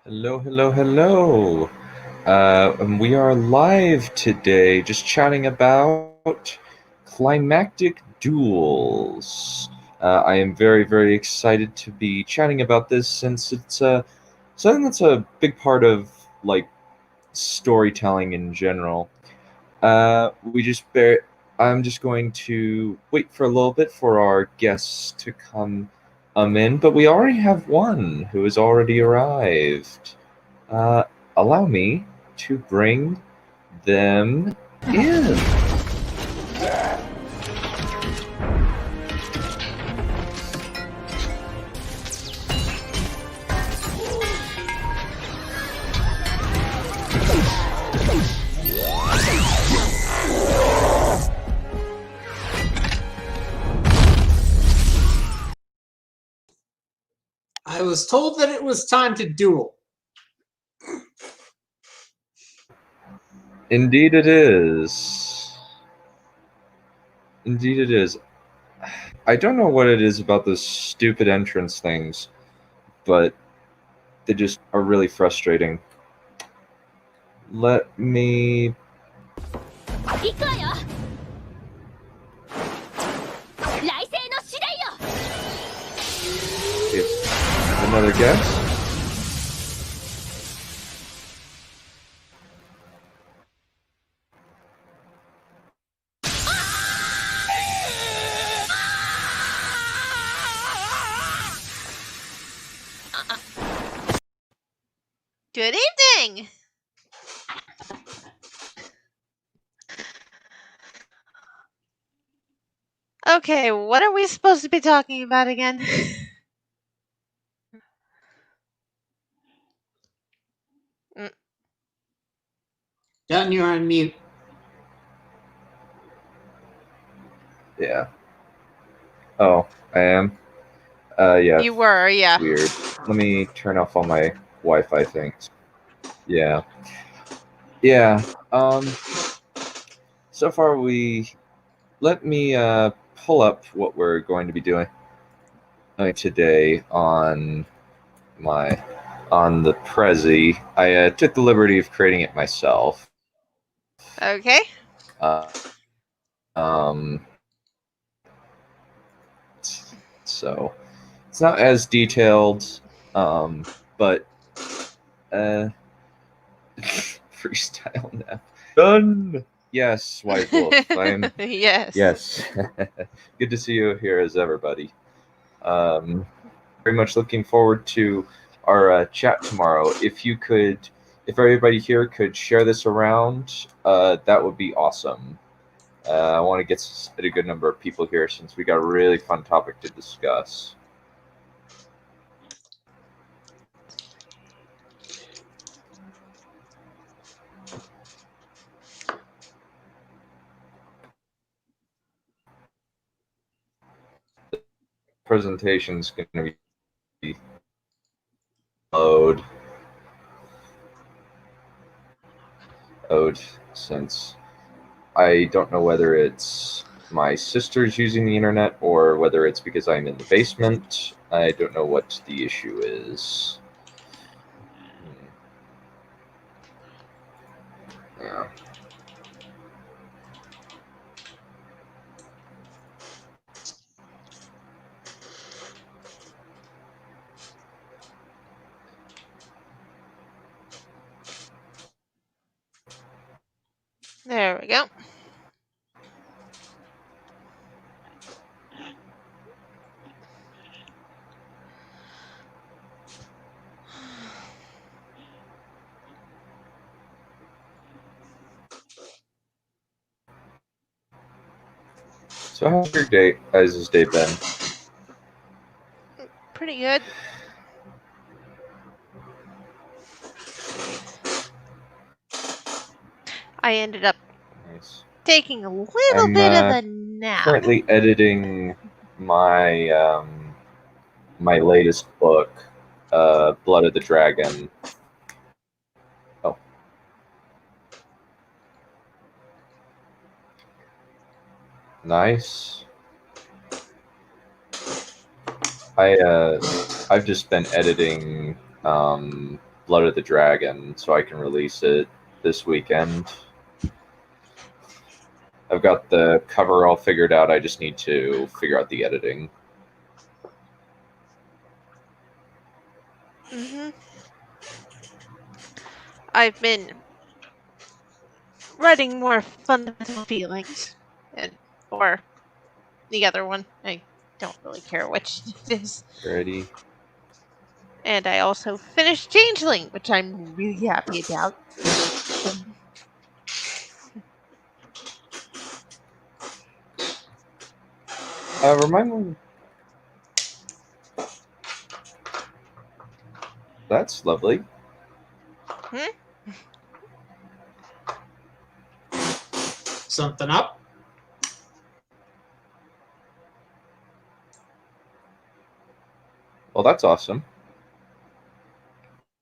Hello, hello, hello. And we are live today, just chatting about climactic duels. I am very, very excited to be chatting about this since it's something that's a big part of like storytelling in general. We just bear. I'm just going to wait for a little bit for our guests to come in, but we already have one who has already arrived. Uh, Allow me to bring them in. I was told that it was time to duel. Indeed it is. Indeed it is. I don't know what it is about those stupid entrance things, but they just are really frustrating. Let me... Another guess? Good evening! Okay, what are we supposed to be talking about again? Dunn, you're on mute. Yeah. Oh, I am? Yeah. You were, yeah. Weird. Let me turn off all my Wi-Fi things. Yeah. Yeah. So far let me pull up what we're going to be doing today on the Prezi. I took the liberty of creating it myself. Okay. So it's not as detailed, but freestyle nap. Done. Yes, White Wolf. I'm Yes. yes. Good to see you here as ever, buddy. Very much looking forward to our chat tomorrow. If everybody here could share this around, that would be awesome. I want to get a good number of people here since we got a really fun topic to discuss. The presentation's going to be load since I don't know whether it's my sister's using the internet or whether it's because I'm in the basement. I don't know what the issue is. Yeah. There we go. So how's your day? How's this day been? Pretty good. I ended up taking a little bit of a nap. Currently editing my my latest book, Blood of the Dragon. Oh. Nice. I've just been editing Blood of the Dragon so I can release it this weekend. I've got the cover all figured out. I just need to figure out the editing. Mm-hmm. I've been writing more fundamental feelings, or the other one. I don't really care which it is. Ready? And I also finished Changeling, which I'm really happy about. Remind me. That's lovely. Something up? Well, that's awesome.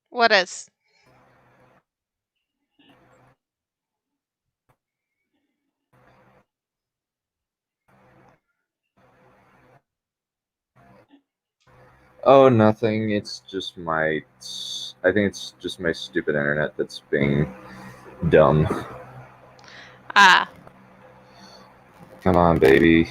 What is? Oh, nothing. It's just my. I think it's just my stupid internet that's being dumb. Ah. Come on, baby.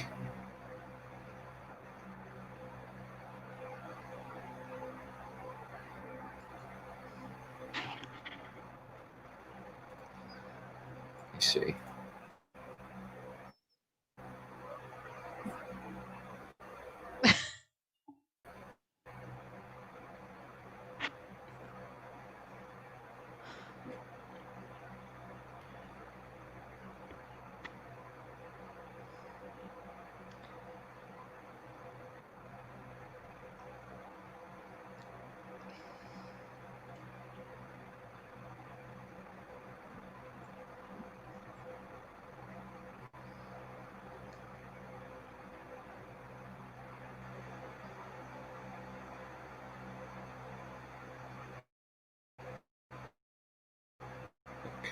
Let's see.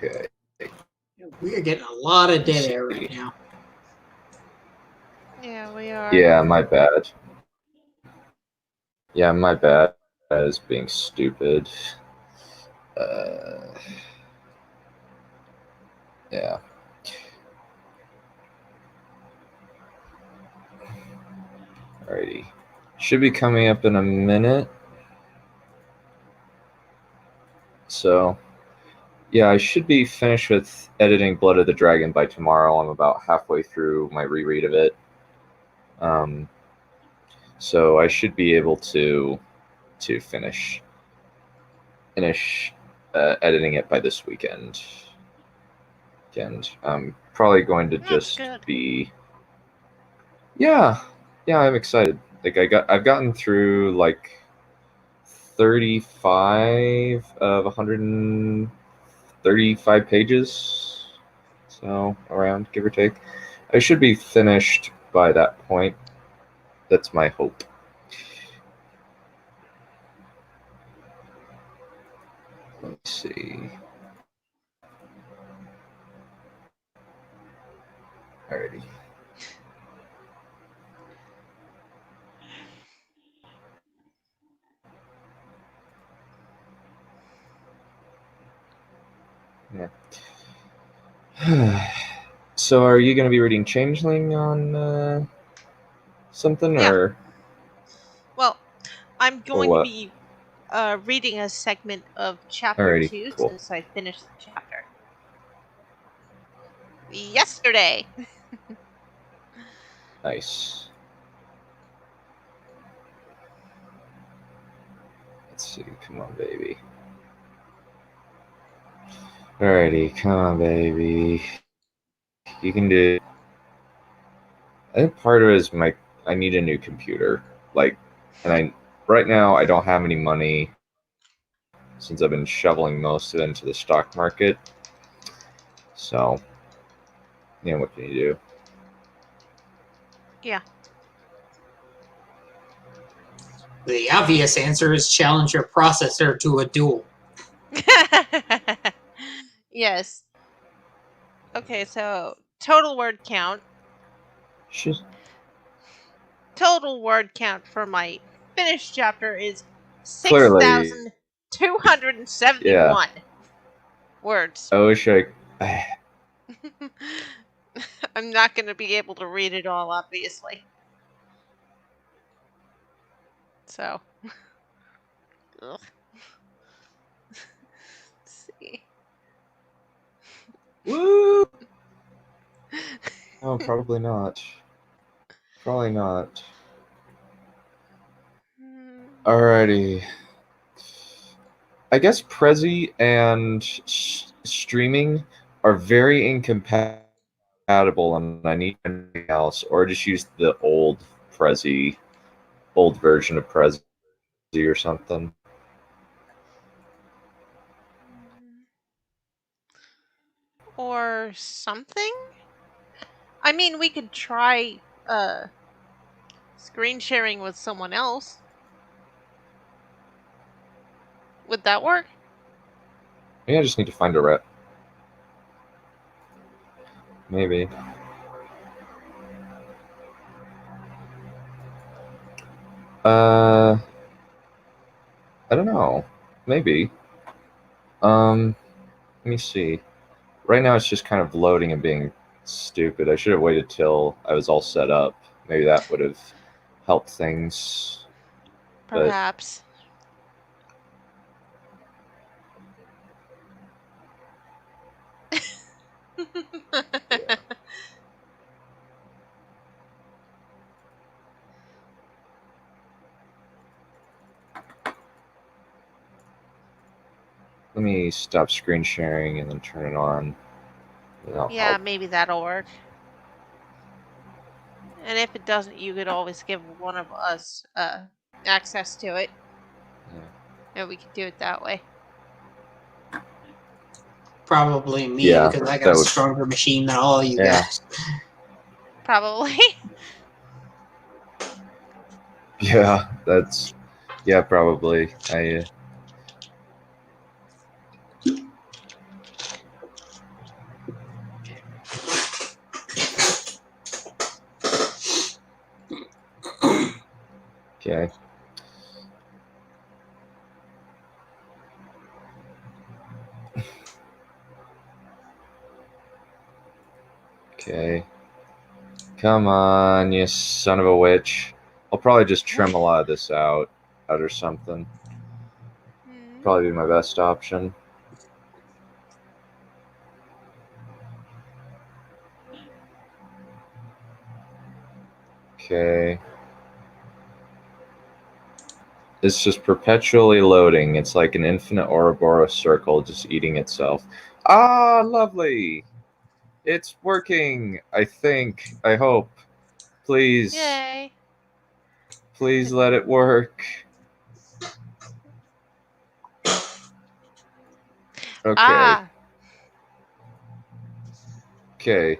Okay. We are getting a lot of dead air right now. Yeah, we are. Yeah, my bad. Yeah, my bad as being stupid. Yeah. Alrighty. Should be coming up in a minute. So, yeah, I should be finished with editing Blood of the Dragon by tomorrow. I'm about halfway through my reread of it. So I should be able to finish editing it by this weekend. And I'm probably going to just be. Yeah, I'm excited. Like I've gotten through like 35 of 135 pages, so around, give or take. I should be finished by that point. That's my hope. Let me see. Alrighty. Yeah. So, are you going to be reading Changeling on something, Yeah. or? Well, I'm going to be reading a segment of chapter 2 cool. since I finished the chapter yesterday. Nice. Let's see. Come on, baby. Alrighty, come on, baby. You can do it. I think part of it is I need a new computer. Right now I don't have any money since I've been shoveling most of it into the stock market. So, what can you do? Yeah. The obvious answer is challenge your processor to a duel. Yes. Okay, so total word count. Total word count for my finished chapter is 6,000. 271 words. I wish I. I'm not going to be able to read it all, obviously. So. Ugh. Let's see. Woo! No, probably not. Probably not. Alrighty. I guess Prezi and streaming are very incompatible, and I need anything else, or just use the old Prezi, old version of Prezi or something. Or something? I mean, we could try screen sharing with someone else. Would that work? Maybe I just need to find a rep. Maybe. I don't know. Maybe. Let me see. Right now it's just kind of loading and being stupid. I should have waited till I was all set up. Maybe that would have helped things. Perhaps. Yeah. Let me stop screen sharing and then turn it on. Yeah, maybe that'll work. And if it doesn't, you could always give one of us access to it. Yeah. And we could do it that way. Probably me, Yeah, because I got that a would- stronger machine than all you Yeah. guys. Probably. Yeah, that's... Yeah, probably. Okay. Okay. Come on, you son of a witch. I'll probably just trim a lot of this out or something. Probably be my best option. Okay. It's just perpetually loading. It's like an infinite Ouroboros circle just eating itself. Ah, lovely. It's working, I think. I hope. Please. Yay. Please let it work. Okay. Ah. Okay.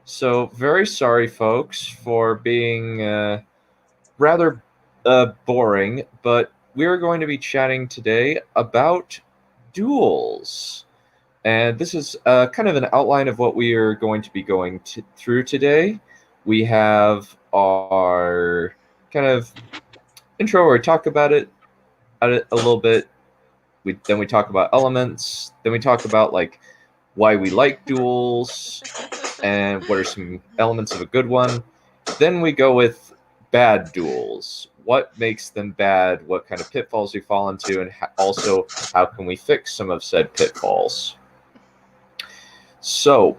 So, very sorry, folks, for being rather boring, but we're going to be chatting today about duels. And this is kind of an outline of what we are going to be going through today. We have our kind of intro where we talk about it a little bit. Then we talk about elements. Then we talk about like why we like duels and what are some elements of a good one. Then we go with bad duels. What makes them bad? What kind of pitfalls we fall into, and also how can we fix some of said pitfalls? So,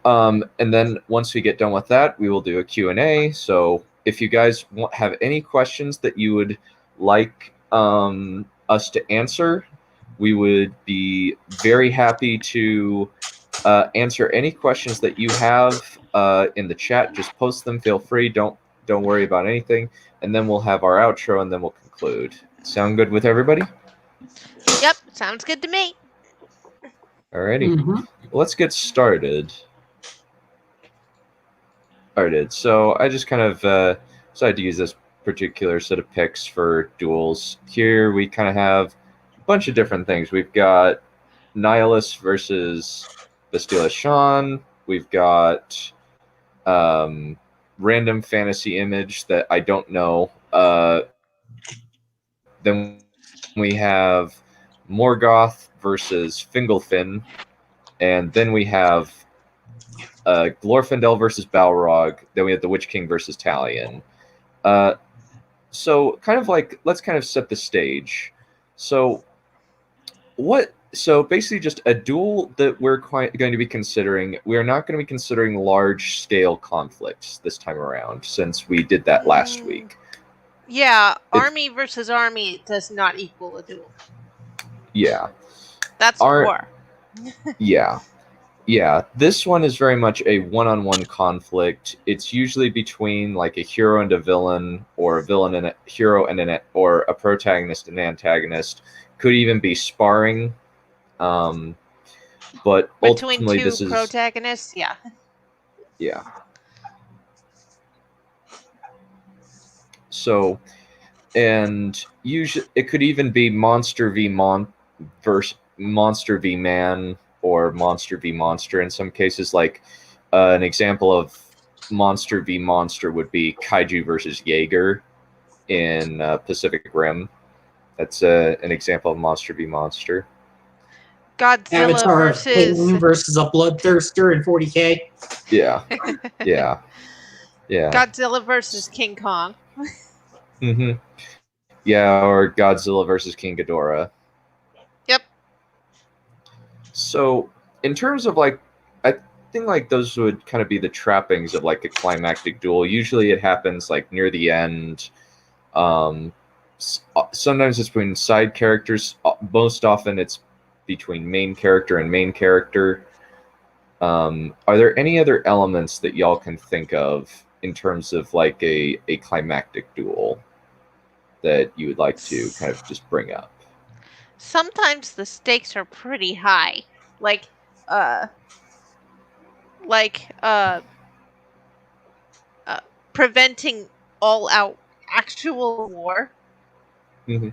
and then once we get done with that, we will do a Q&A. So if you guys have any questions that you would like us to answer, we would be very happy to answer any questions that you have in the chat. Just post them. Feel free. Don't worry about anything. And then we'll have our outro, and then we'll conclude. Sound good with everybody? Yep, sounds good to me. Alrighty. Mm-hmm. Let's get started. So I just kind of decided to use this particular set of picks for duels. Here we kind of have a bunch of different things. We've got Nihilus versus Bastila Sean. We've got random fantasy image that I don't know. Then we have Morgoth versus Fingolfin, and then we have Glorfindel versus Balrog. Then we have the Witch King versus Talion. So kind of like, let's kind of set the stage. So basically just a duel that we're going to be considering. We are not going to be considering large scale conflicts this time around, since we did that last week. Yeah, army versus army does not equal a duel. Yeah. That's war. Yeah, this one is very much a one-on-one conflict. It's usually between like a hero and a villain, or a villain and a hero and or a protagonist and an antagonist. Could even be sparring. But Between ultimately, two this is protagonists, yeah. So, and usually it could even be monster v versus monster v man, or monster v monster in some cases. Like an example of monster v monster would be kaiju versus Jaeger in Pacific Rim. That's an example of monster v monster. Godzilla Avatar versus versus a bloodthirster in 40K. Yeah. Godzilla versus King Kong. Yeah, or Godzilla versus King Ghidorah. Yep. So, in terms of like, I think like those would kind of be the trappings of like a climactic duel. Usually, it happens like near the end. Sometimes it's between side characters. Most often, it's between main character and main character. Are there any other elements that y'all can think of in terms of like a climactic duel that you would like to kind of just bring up? Sometimes the stakes are pretty high. Like preventing all-out actual war. Mm-hmm.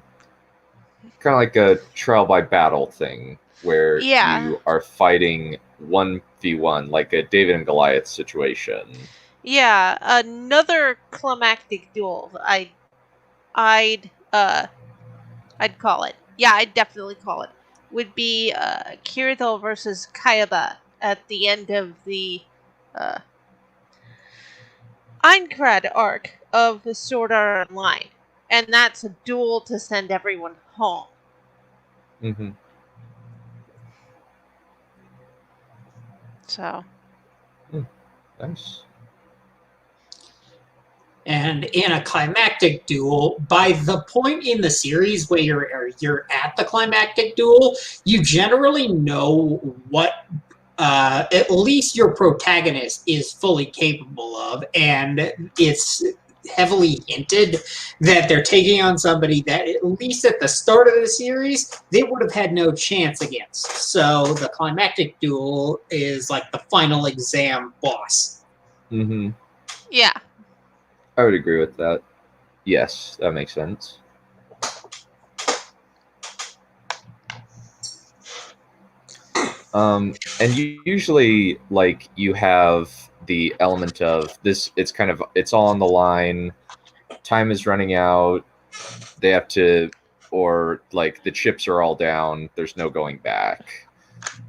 Kind of like a trial by battle thing, where you are fighting 1v1, like a David and Goliath situation. Yeah, another climactic duel. I'd call it. Yeah, I'd definitely call it. Would be Kirithel versus Kayaba at the end of the Aincrad arc of the Sword Art Online. And that's a duel to send everyone home. Mm-hmm. So. Nice. And in a climactic duel, by the point in the series where you're at the climactic duel, you generally know what at least your protagonist is fully capable of, and it's heavily hinted that they're taking on somebody that, at least at the start of the series, they would have had no chance against. So the climactic duel is like the final exam boss. Mm-hmm. Yeah. I would agree with that. Yes, that makes sense. And usually, like, you have the element of this. It's all on the line. Time is running out. They have to, or like the chips are all down. There's no going back.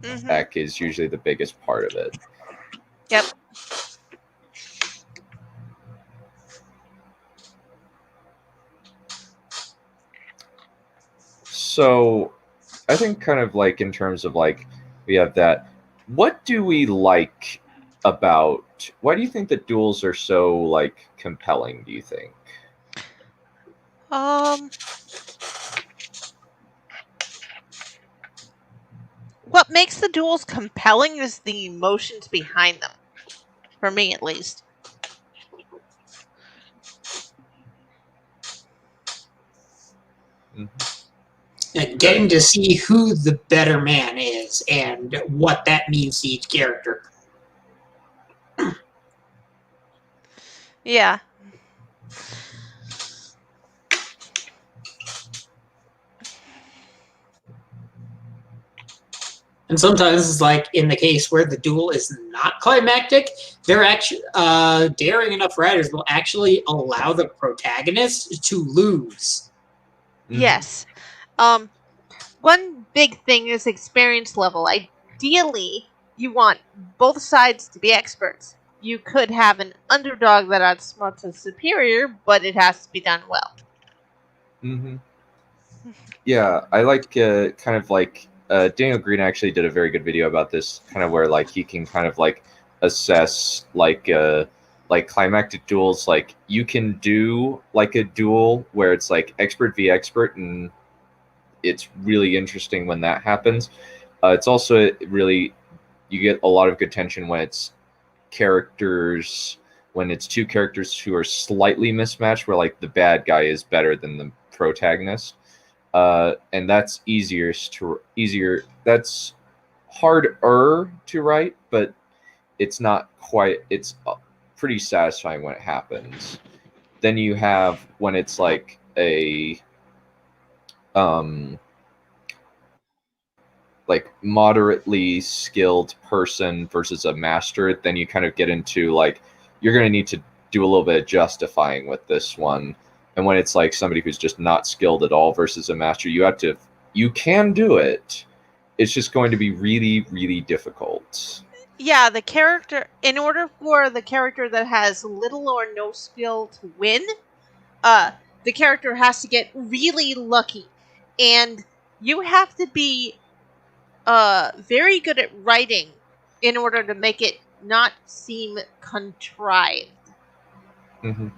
Mm-hmm. Back is usually the biggest part of it. Yep. So, I think kind of like in terms of like, we have that. What do we like about? Why do you think that duels are so like compelling? Do you think? What makes the duels compelling is the emotions behind them. For me, at least. Mm-hmm. And getting to see who the better man is and what that means to each character. Yeah. And sometimes it's like in the case where the duel is not climactic, they're actually daring enough writers will actually allow the protagonist to lose. Yes. One big thing is experience level. Ideally, you want both sides to be experts. You could have an underdog that outsmarts a superior, but it has to be done well. Mm-hmm. Yeah, I like kind of like Daniel Green actually did a very good video about this, kind of where like he can kind of like assess like climactic duels. Like you can do like a duel where it's like expert v expert, and it's really interesting when that happens. It's also really, you get a lot of good tension when it's characters, when it's two characters who are slightly mismatched, where like the bad guy is better than the protagonist. And that's easier. That's harder to write, but it's not quite. It's pretty satisfying when it happens. Then you have when it's like a like moderately skilled person versus a master. Then you kind of get into like you're going to need to do a little bit of justifying with this one. And when it's like somebody who's just not skilled at all versus a master, you can do it. It's just going to be really, really difficult. Yeah, the character, in order for the character that has little or no skill to win, the character has to get really lucky. And you have to be very good at writing in order to make it not seem contrived. Mm-hmm.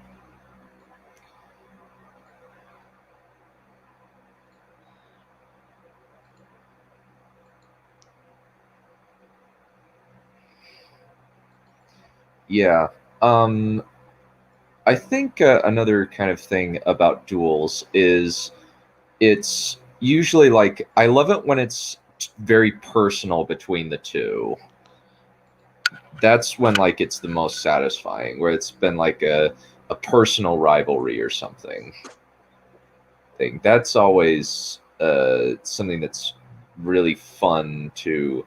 Yeah. I think another kind of thing about duels is it's usually like I love it when it's very personal between the two. That's when like it's the most satisfying, where it's been like a personal rivalry or something. That's always something that's really fun to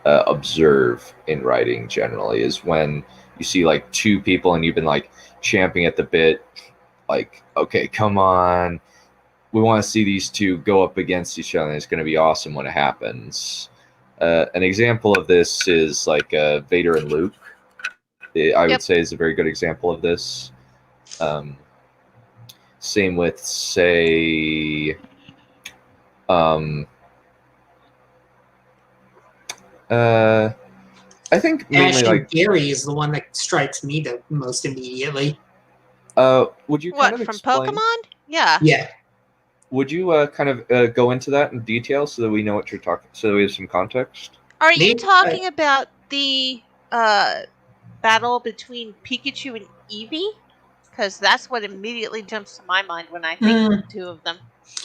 observe in writing. Generally, is when you see like two people and you've been like champing at the bit, like, okay, come on, we want to see these two go up against each other. And it's going to be awesome when it happens. An example of this is like Vader and Luke. I would Yep. say is a very good example of this. Same with, say, I think mainly Ash and like. Gary is the one that strikes me the most immediately. Would you What, kind of from explain? Pokemon? Yeah. Yeah. Would you kind of go into that in detail so that we know what you're talking, so that we have some context? Are you They- talking about the battle between Pikachu and Eevee? Because that's what immediately jumps to my mind when I think of the two of them.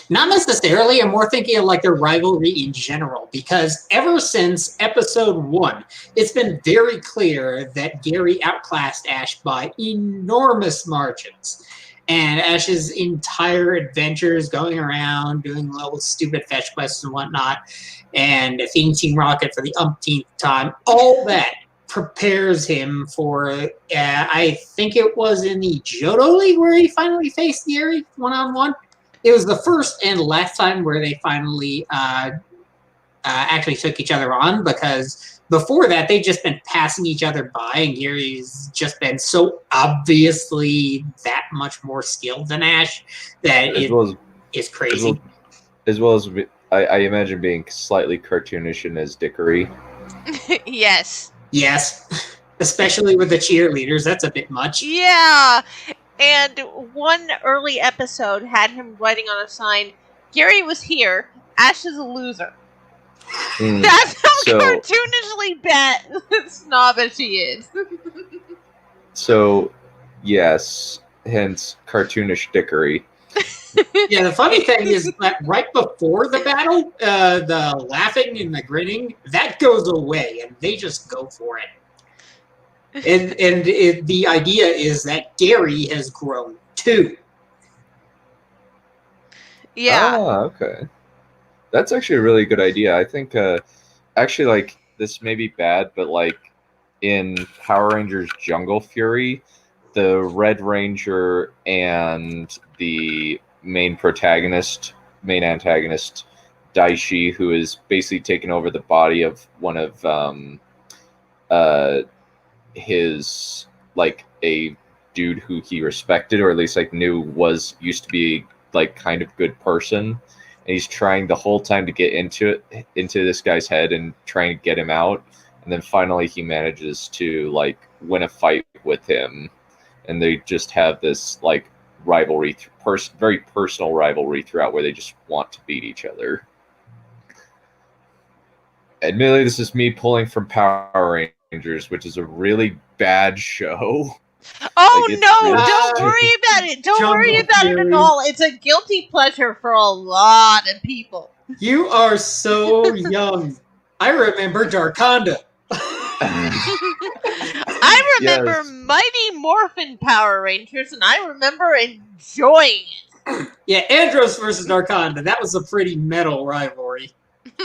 Not necessarily. I'm more thinking of like their rivalry in general, because ever since episode 1, it's been very clear that Gary outclassed Ash by enormous margins. And Ash's entire adventures going around, doing little stupid fetch quests and whatnot, and defeating Team Rocket for the umpteenth time, all that prepares him for, I think it was in the Johto League where he finally faced Gary one-on-one. It was the first and last time where they finally actually took each other on, because before that, they'd just been passing each other by, and Gary's just been so obviously that much more skilled than Ash that it's crazy. As well as I imagine being slightly cartoonish in his dickery. Yes. Yes, especially with the cheerleaders, that's a bit much. Yeah. And one early episode had him writing on a sign, Gary was here, Ash is a loser. That's how cartoonishly bad snobbish he is. So, yes, hence cartoonish dickery. Yeah, the funny thing is that right before the battle, the laughing and the grinning, that goes away, and they just go for it. And the idea is that Gary has grown too. Yeah. Okay. That's actually a really good idea. I think, actually, like, this may be bad, but, like, in Power Rangers Jungle Fury, the Red Ranger and the main protagonist main antagonist, Daishi, who is basically taken over the body of one of his, like, a dude who he respected, or at least like knew was used to be like kind of good person, and he's trying the whole time to get into this guy's head and trying to get him out, and then finally he manages to like win a fight with him, and they just have this like rivalry, very personal rivalry throughout, where they just want to beat each other. Admittedly, this is me pulling from Power Rangers, which is a really bad show. Oh Like, no! really Don't stupid. worry about it. Don't Jungle worry about it Fury. at all. It's a guilty pleasure for a lot of people. You are so young. I remember Darkonda. I remember Yes. Mighty Morphin Power Rangers, and I remember enjoying it. Yeah, Andros versus Darkonda. That was a pretty metal rivalry.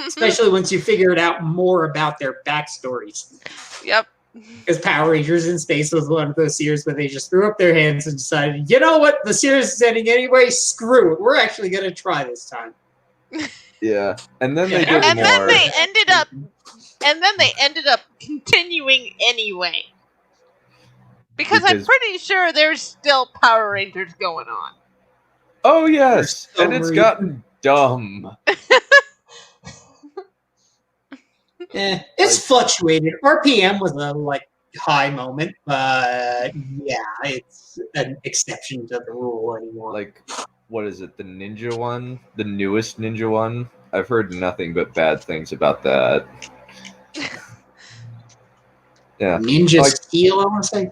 Especially once you figured out more about their backstories. Yep. Because Power Rangers in Space was one of those series where they just threw up their hands and decided, you know what, the series is ending anyway, screw it. We're actually going to try this time. Yeah, and then they Yeah, did And more. then they ended up continuing anyway. Because I'm pretty sure there's still Power Rangers going on. Oh yes, For some and it's reason. gotten dumb. It's fluctuated. RPM was a high moment, but yeah, it's an exception to the rule anymore. Like, what is it? The ninja one, the newest ninja one. I've heard nothing but bad things about that. Yeah, Ninja like, Steel, I want to say.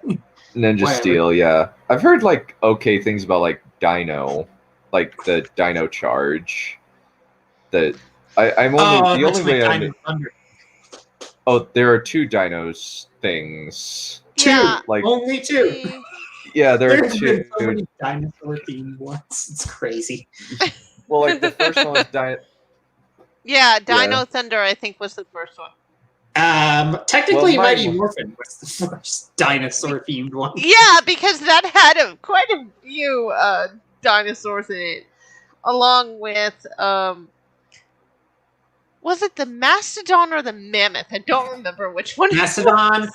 Ninja Whatever. Steel. Yeah, I've heard like okay things about like Dino, like the Dino Charge. That I'm only the that's only way I Dino Thunder. Oh, there are two dinos things. Two, Yeah. only two. Mm, Yeah, there are There's been two. so many dinosaur themed ones. It's crazy. Well, like the first one was yeah, Dino Yeah. Thunder, I think, was the first one. Technically, Well, Mighty Mighty Morphin was the first dinosaur themed one. Yeah, because that had quite a few dinosaurs in it, along with was it the mastodon or the mammoth? I don't remember which one. Mastodon,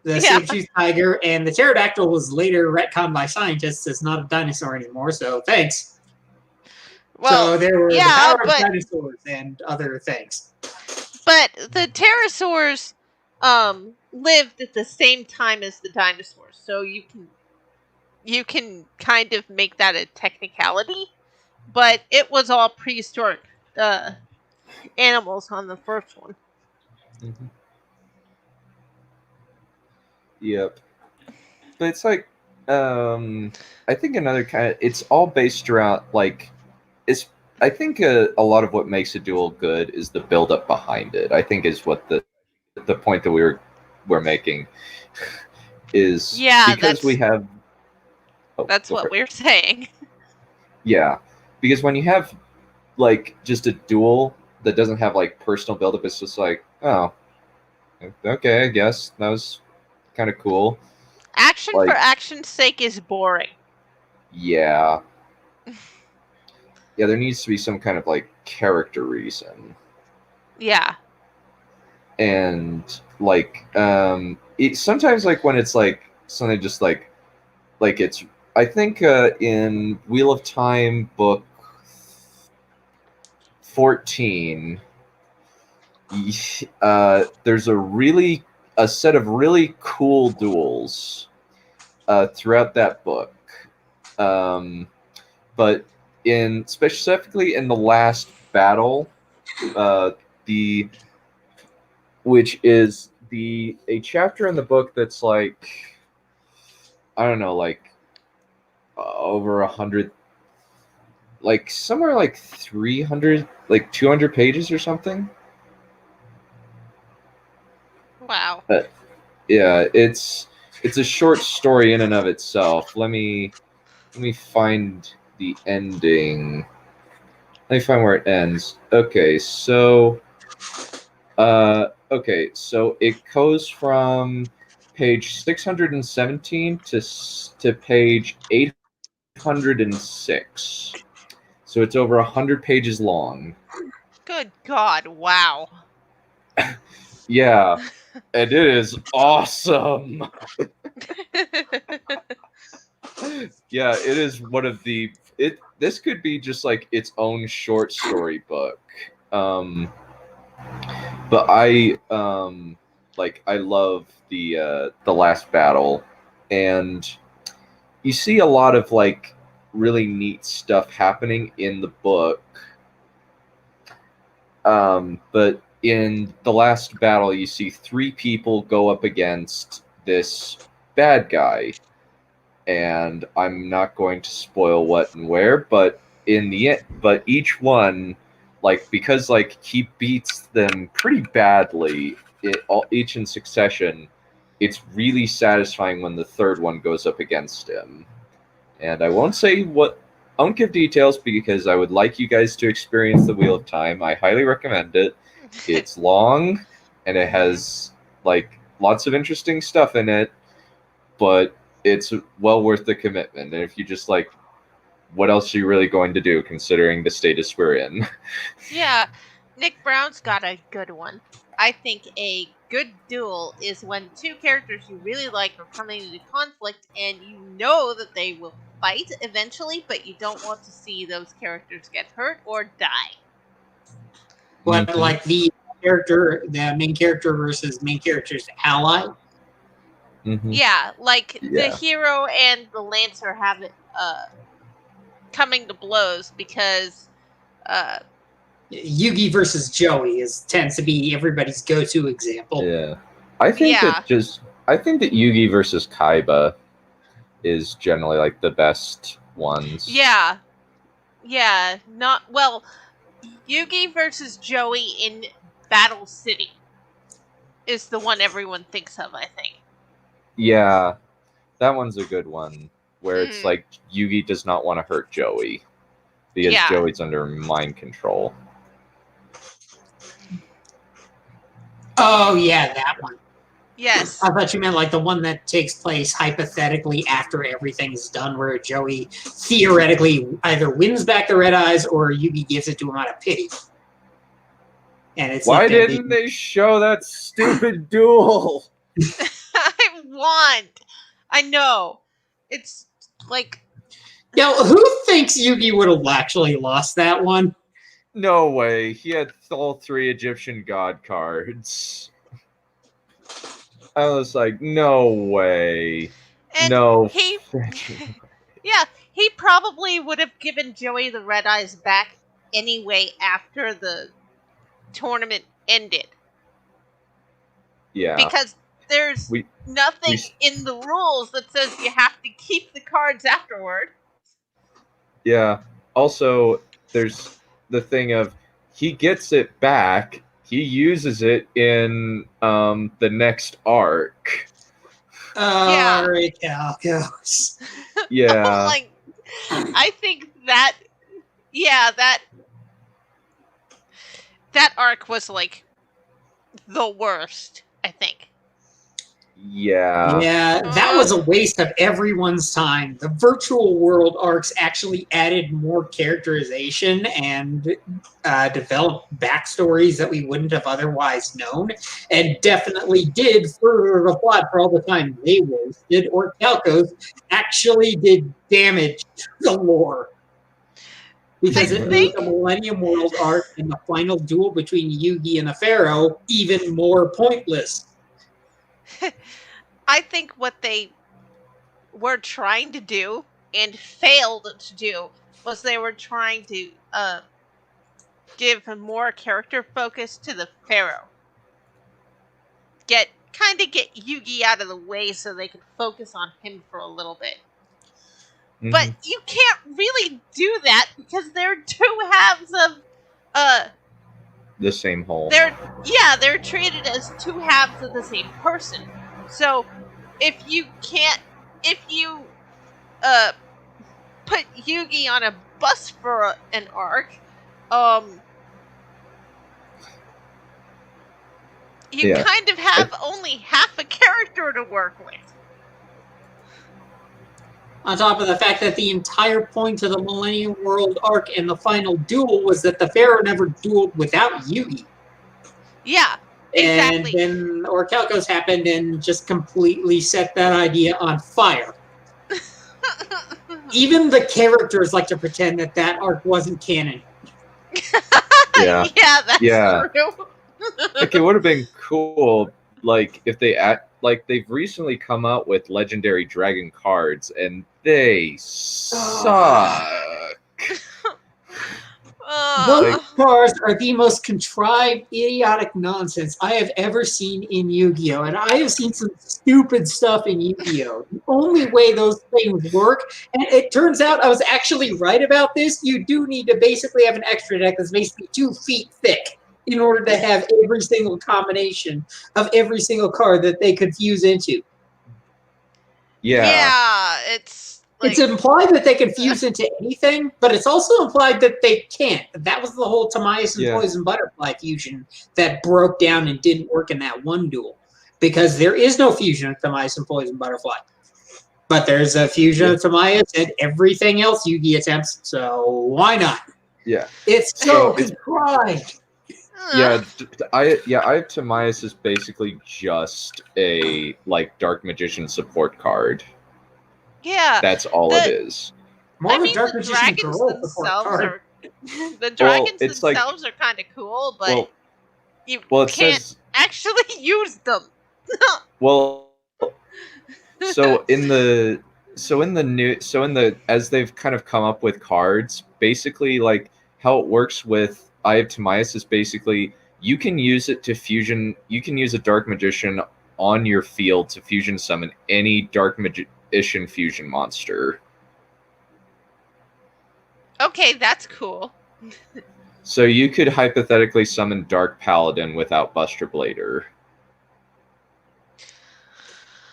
the Yeah. saber-toothed tiger, and the pterodactyl was later retconned by scientists as not a dinosaur anymore. So thanks. Well, so there were yeah, the power but- of dinosaurs and other things. But the pterosaurs lived at the same time as the dinosaurs, so you can kind of make that a technicality. But it was all prehistoric animals on the first one. Mhm. Yep. But it's like, I think another kind of, it's all based around, like, I think a lot of what makes a duel good is the build-up behind it. I think is what the point that we're making is, Yeah, because we have... Oh, That's go for what it. we're saying. Yeah, because when you have, like, just a duel that doesn't have, like, personal build-up, it's just like, oh, okay, I guess that was kind of cool. Action Like- for action's sake is boring. Yeah. Yeah, there needs to be some kind of, like, character reason. Yeah. And, like, it sometimes, like, when it's, like, something just, like it's... I think in Wheel of Time book 14, there's a set of really cool duels throughout that book. But specifically in the last battle, which is a chapter in the book that's like, I don't know, like over 100, like somewhere like 300, like 200 pages or something. Wow. Yeah, it's a short story in and of itself. Let me find the ending. Let me find where it ends. Okay, so it goes from page 617 to page 806. So it's over 100 pages long. Good God! Wow. Yeah, and it is awesome. Yeah, it is one of the this could be just like its own short story book. But I love the last battle, and you see a lot of like really neat stuff happening in the book. But in the last battle, you see three people go up against this bad guy, and I'm not going to spoil what and where, but in the end, but each one, like because like he beats them pretty badly, each in succession. It's really satisfying when the third one goes up against him. And I won't say what. I won't give details because I would like you guys to experience the Wheel of Time. I highly recommend it. It's long and it has like lots of interesting stuff in it, but it's well worth the commitment. And if you just like, what else are you really going to do considering the status we're in? Yeah, Nick Brown's got a good one. I think a good duel is when two characters you really like are coming into conflict and you know that they will fight eventually, but you don't want to see those characters get hurt or die. But Mhm. like the main character versus main character's ally. Mhm. Yeah, like the Yeah. hero and the lancer have it coming to blows because Yugi versus Joey tends to be everybody's go-to example. Yeah. I think Yeah. that Yugi versus Kaiba is generally like the best ones. Yeah. Yeah, not well. Yugi versus Joey in Battle City is the one everyone thinks of, I think. Yeah. That one's a good one where it's Mhm. like Yugi does not want to hurt Joey because Yeah. Joey's under mind control. Oh yeah, that one. Yes. I thought you meant like the one that takes place hypothetically after everything's done, where Joey theoretically either wins back the red eyes or Yugi gives it to him out of pity. And it's Why like didn't they show that stupid duel? I want. I know. It's like Now, who thinks Yugi would have actually lost that one? No way. He had all three Egyptian god cards. I was like, no way. and No. he yeah, he probably would have given Joey the red eyes back anyway after the tournament ended. Yeah. Because there's We nothing we in the rules that says you have to keep the cards afterward. yeah. Also, there's the thing of he gets it back. He uses it in the next arc. Yeah. Alright, Calcos. Yeah. Like, I think that, yeah, that arc was like the worst, I think. Yeah. Yeah, that was a waste of everyone's time. The virtual world arcs actually added more characterization and developed backstories that we wouldn't have otherwise known, and definitely did further the plot for all the time they wasted, or Calcos actually did damage to the lore. Because I it made think the Millennium World arc and the final duel between Yugi and the Pharaoh even more pointless. I think what they were trying to do and failed to do was they were trying to give more character focus to the Pharaoh. Get Yugi out of the way so they could focus on him for a little bit. Mhm. But you can't really do that because they're two halves of The same whole. they're treated as two halves of the same person. So if you put Yugi on a bus for an arc, you Yeah. kind of have only half a character to work with. On top of the fact that the entire point of the Millennium World arc and the final duel was that the Pharaoh never dueled without Yugi. Yeah, And exactly. then Orichalcos happened and just completely set that idea on fire. Even the characters like to pretend that that arc wasn't canon. Yeah. Yeah, that's Yeah. true. Like, it would have been cool, like, if they they've recently come out with legendary dragon cards, and they suck. Those cards are the most contrived, idiotic nonsense I have ever seen in Yu-Gi-Oh! And I have seen some stupid stuff in Yu-Gi-Oh! The only way those things work, and it turns out I was actually right about this, you do need to basically have an extra deck that's basically 2 feet thick in order to have every single combination of every single card that they could fuse into. Yeah. It's like, It's implied that they can fuse into anything, but it's also implied that they can't. That was the whole Tamias and Yeah. Poison Butterfly fusion that broke down and didn't work in that one duel. Because there is no fusion of Tamias and Poison Butterfly. But there's a fusion of Tamias and everything else Yugi attempts, so why not? Yeah. It's so contrived. Yeah, I have Tamias is basically just a, like, Dark Magician support card. yeah. That's all it is. More of a the Dark Magician dragons girl support themselves card. are the dragons it's like- themselves are kind of cool, but you Well, it can't says actually use them. well. So in the as they've kind of come up with cards, basically, like, how it works with Eye of Timaeus is basically you can use it to fusion. You can use a Dark Magician on your field to fusion summon any Dark Magician fusion monster. Okay, that's cool. So you could hypothetically summon Dark Paladin without Buster Blader.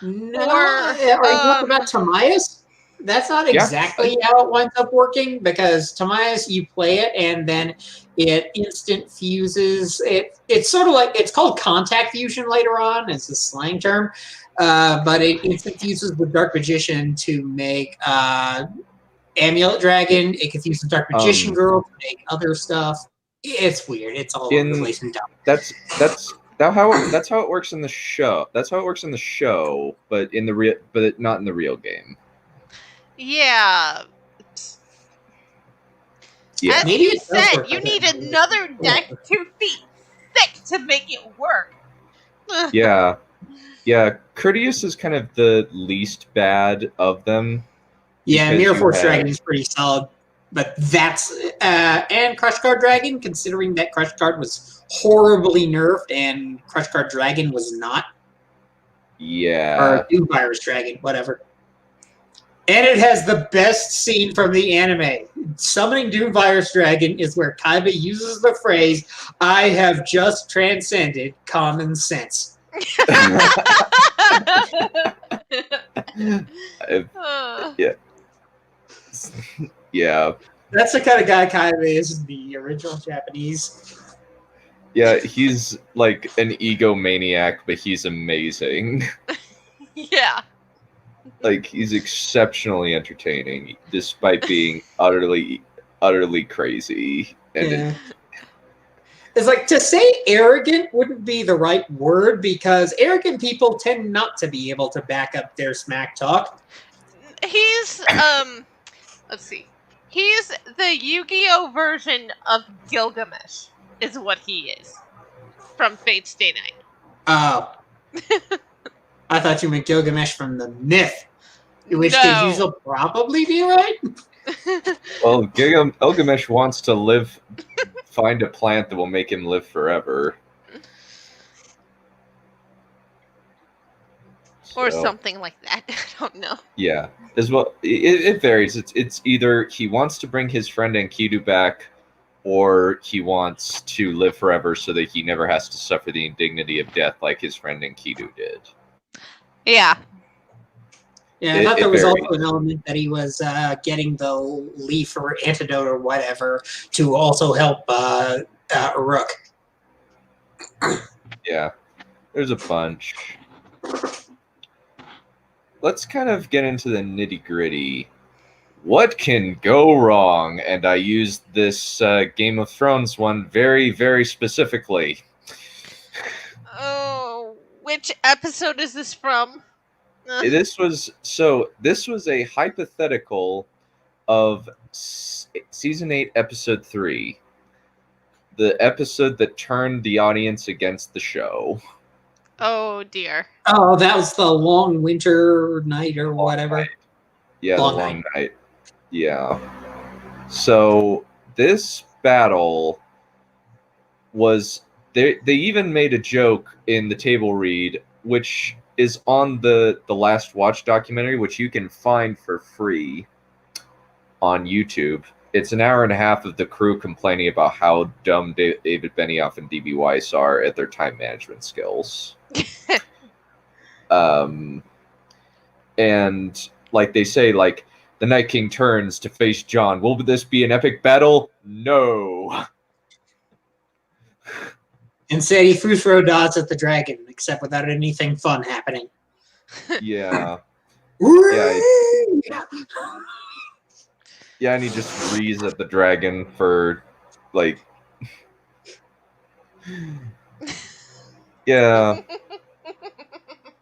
No, Or, are you talking about Tamias? That's not exactly how it winds up working, because Tamias, you play it and then it instant fuses. It's sort of like, it's called contact fusion later on. It's a slang term. But it instant fuses with Dark Magician to make Amulet Dragon. It can fuse with Dark Magician Girl to make other stuff. It's weird. It's all over the place and dumb. That's how it works in the show. That's how it works in the show, but not in the real game. Yeah. Yeah. As Maybe you it does said, work you like need that. another deck 2 feet thick to make it work. Yeah. Yeah. Courteous is kind of the least bad of them. Yeah, because Mirror you Force have- Dragon is pretty solid. But that's and Crush Card Dragon, considering that Crush Card was horribly nerfed and Crush Card Dragon was not. Yeah. Or Doom Virus Dragon, whatever. And it has the best scene from the anime. Summoning Doom Virus Dragon is where Kaiba uses the phrase, "I have just transcended common sense." Yeah. That's the kind of guy Kaiba is in the original Japanese. Yeah, he's like an egomaniac, but he's amazing. Yeah. Like, he's exceptionally entertaining, despite being utterly crazy. And It's like, to say arrogant wouldn't be the right word, because arrogant people tend not to be able to back up their smack talk. He's let's see. He's the Yu-Gi-Oh version of Gilgamesh, is what he is. From Fate Stay Night. Oh. I thought you meant Gilgamesh from the myth. In which case you will probably be right. Well, Gilgamesh wants to find a plant that will make him live forever. Or something like that. I don't know. Yeah, as well. It varies. It's either he wants to bring his friend Enkidu back, or he wants to live forever so that he never has to suffer the indignity of death like his friend Enkidu did. Yeah. Yeah, I thought there was also an element that he was getting the leaf or antidote or whatever to also help Uruk. Yeah, there's a bunch. let's kind of get into the nitty-gritty. What can go wrong? And I used this Game of Thrones one very, very specifically. Oh, which episode is this from? This was a hypothetical of season 8, episode 3, the episode that turned the audience against the show. Oh dear. Oh, that was the long winter night or whatever. Night. Yeah, Long the long night. Yeah. So this battle was they even made a joke in the table read, which is on the Last Watch documentary, which you can find for free on YouTube. It's an hour and a half of the crew complaining about how dumb David Benioff and DB Weiss are at their time management skills. And like they say, like, the Night King turns to face Jon. Will this be an epic battle? No. Instead, he threw dots at the dragon, except without anything fun happening. Yeah. Yeah, and he just rees at the dragon for, like... Yeah.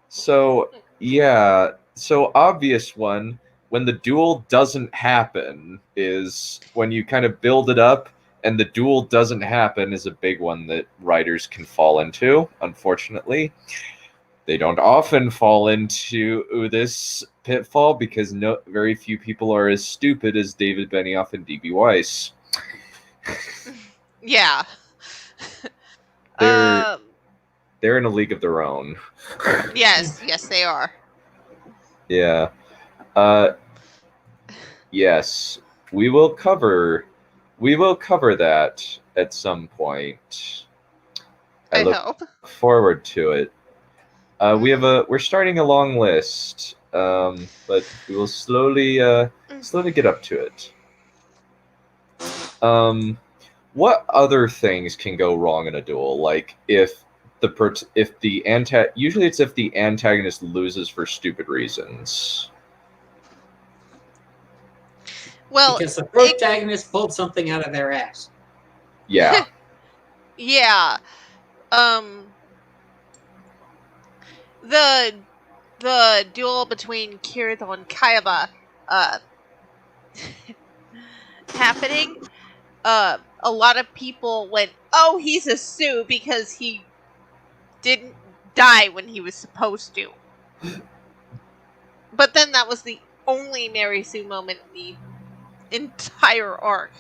So, yeah. So, obvious one, when the duel doesn't happen, is when you kind of build it up, and the duel doesn't happen is a big one that writers can fall into, unfortunately. They don't often fall into this pitfall because very few people are as stupid as David Benioff and DB Weiss. Yeah. They're in a league of their own. Yes, they are. Yeah. Yes, we will cover that at some point. I look hope. forward to it. We're starting a long list, but we will slowly get up to it. What other things can go wrong in a duel? Like usually it's if the antagonist loses for stupid reasons. Well, because the protagonist pulled something out of their ass. Yeah. Yeah. The duel between Kirito and Kaiba happening, a lot of people went, "Oh, he's a Sue because he didn't die when he was supposed to." But then that was the only Mary Sue moment in the entire arc.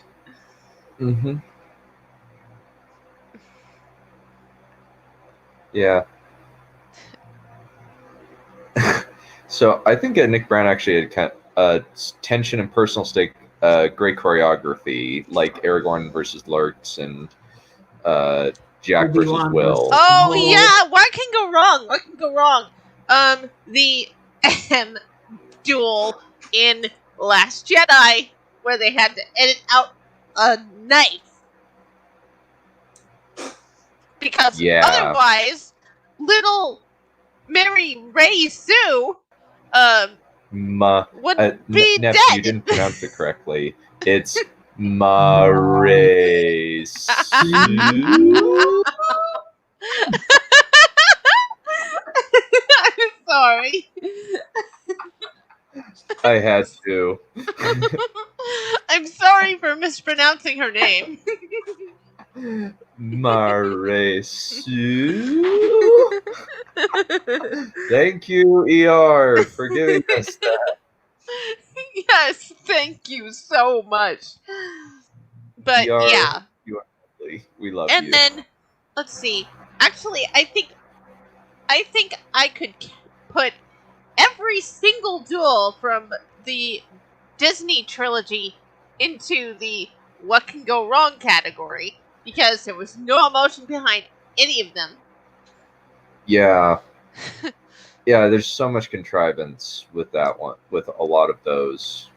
Mm-hmm. Yeah. So I think Nick Brown actually had kind of tension and personal stake, great choreography, like Aragorn versus Lurtz and Jack versus Will. Oh yeah, what can go wrong? What can go wrong? The duel in Last Jedi where they had to edit out a knife because otherwise, little Mary Ray Sue would be dead. You didn't pronounce it correctly. It's Mare Sue. I'm sorry. I had to. I'm sorry for mispronouncing her name. Mare Sue. Thank you, ER, for giving us that. Yes, thank you so much. But ER, yeah. You are lovely. We love you. And then, let's see. Actually, I think I could put every single duel from the Disney trilogy into the what can go wrong category because there was no emotion behind any of them. Yeah. Yeah, there's so much contrivance with that one, with a lot of those.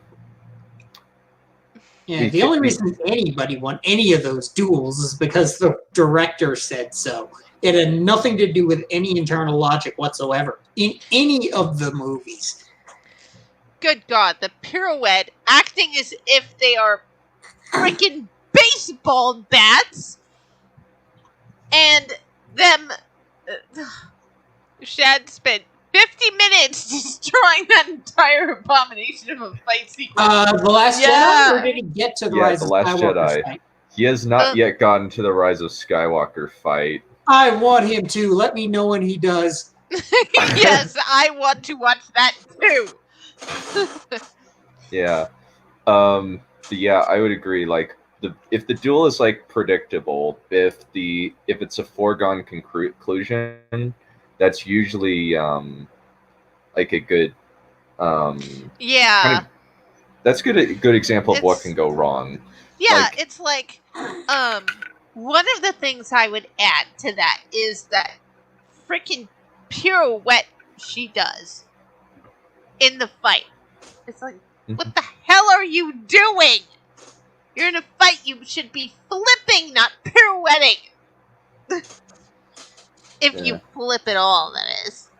Yeah, the only reason anybody won any of those duels is because the director said so. It had nothing to do with any internal logic whatsoever in any of the movies. good God, the pirouette, acting as if they are freaking baseball bats, and them. Shad spent 50 minutes destroying that entire abomination of a fight sequence. The Last Yeah. Jedi, or did he get to the Yeah, Rise The of Last Skywalker's Jedi. fight? He has not yet gotten to the Rise of Skywalker fight. I want him to. Let me know when he does. Yes, I want to watch that too. Yeah. But yeah, I would agree. Like if the duel is like predictable, if it's a foregone conclusion, that's usually like a good Yeah. kind of that's a good example of what It's- can go wrong. Yeah, Like- it's like one of the things I would add to that is that freaking pirouette she does in the fight. It's like, what the hell are you doing? You're in a fight, you should be flipping, not pirouetting. If you flip at all, that is.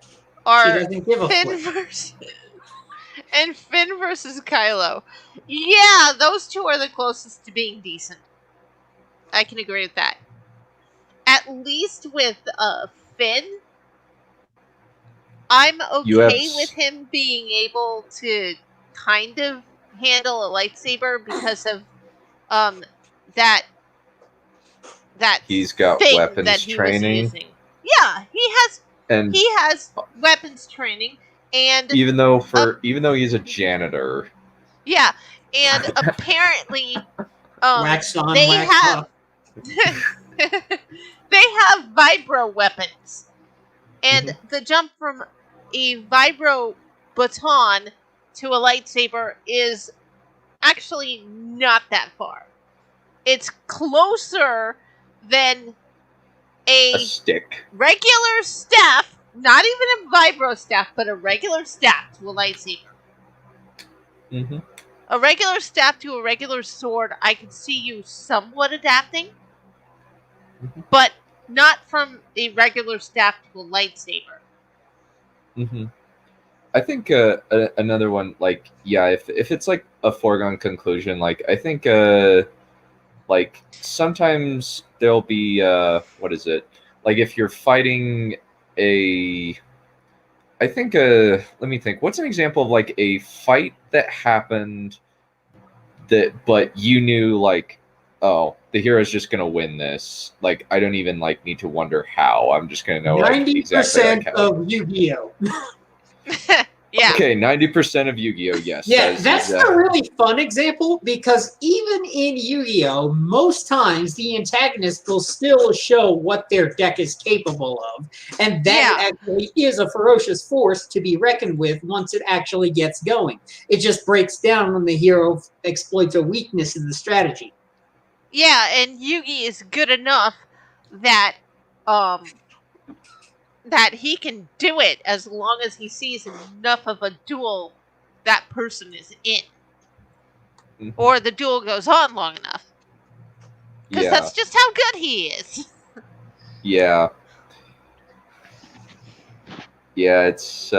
She Or doesn't give a Finn flip. Finn versus Kylo. Yeah, those two are the closest to being decent. I can agree with that. At least with Finn, I'm okay with him being able to kind of handle a lightsaber because of that he's got thing weapons that he training. was using. Yeah, he has weapons training, and even though he's a janitor. Yeah, and apparently Wax on, they wax have off. they have vibro weapons. And the jump from a vibro baton to a lightsaber is actually not that far. It's closer than A stick. regular staff, not even a vibro staff, but a regular staff to a lightsaber. Mm-hmm. A regular staff to a regular sword, I could see you somewhat adapting, but not from a regular staff to a lightsaber. Mm-hmm. I think another one, like, yeah, if it's like a foregone conclusion, like, I think like sometimes there'll be what is it? Like if you're fighting I think let me think. What's an example of like a fight that happened but you knew like, oh, the hero's just gonna win this. Like I don't even like need to wonder how. I'm just gonna know 90% exactly of Yu-Gi-Oh! Yeah. Okay, 90% of Yu-Gi-Oh! Yes. Yeah, that's a really fun example because even in Yu-Gi-Oh! Most times the antagonist will still show what their deck is capable of, and that actually is a ferocious force to be reckoned with once it actually gets going. It just breaks down when the hero exploits a weakness in the strategy. Yeah, and Yugi is good enough that that he can do it as long as he sees enough of a duel that person is in. Mm-hmm. Or the duel goes on long enough. Because that's just how good he is. Yeah. Yeah, it's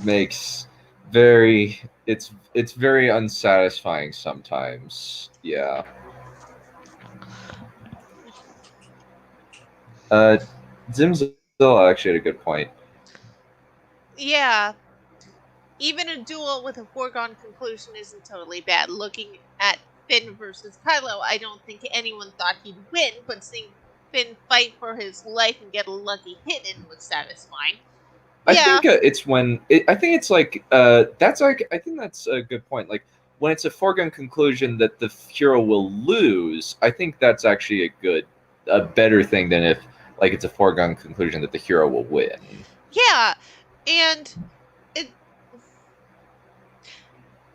makes it's very unsatisfying sometimes. Yeah. Zimzilla actually had a good point. Yeah. Even a duel with a foregone conclusion isn't totally bad. Looking at Finn versus Kylo, I don't think anyone thought he'd win, but seeing Finn fight for his life and get a lucky hit in was satisfying. I think it's when I think it's like that's like I think that's a good point. Like when it's a foregone conclusion that the hero will lose, I think that's actually a better thing than if like it's a foregone conclusion that the hero will win. Yeah, and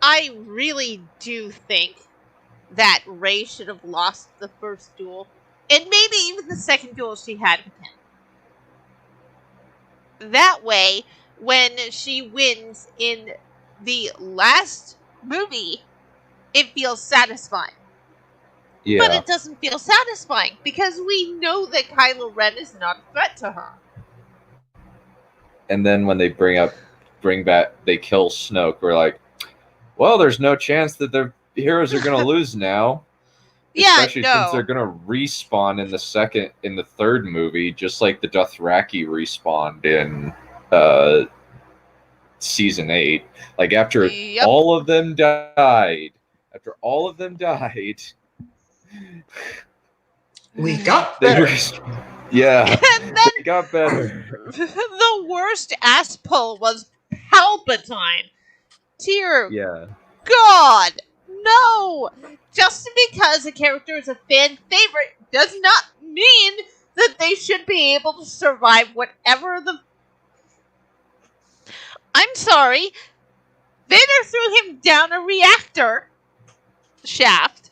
I really do think that Rey should have lost the first duel, and maybe even the second duel she had with him. That way, when she wins in the last movie, it feels satisfying. Yeah. But it doesn't feel satisfying because we know that Kylo Ren is not a threat to her. And then when they they kill Snoke, we're like, well, there's no chance that the heroes are going to lose now. Yeah, Especially since they're no. going to respawn in the third movie, just like the Dothraki respawned in season 8. Like after Yep. all of them died, after all of them died, We got they better. yeah, And then they got better. the worst ass pull was Palpatine. Dear Yeah. God, no! Just because a character is a fan favorite does not mean that they should be able to survive whatever the. I'm sorry. Vader threw him down a reactor shaft.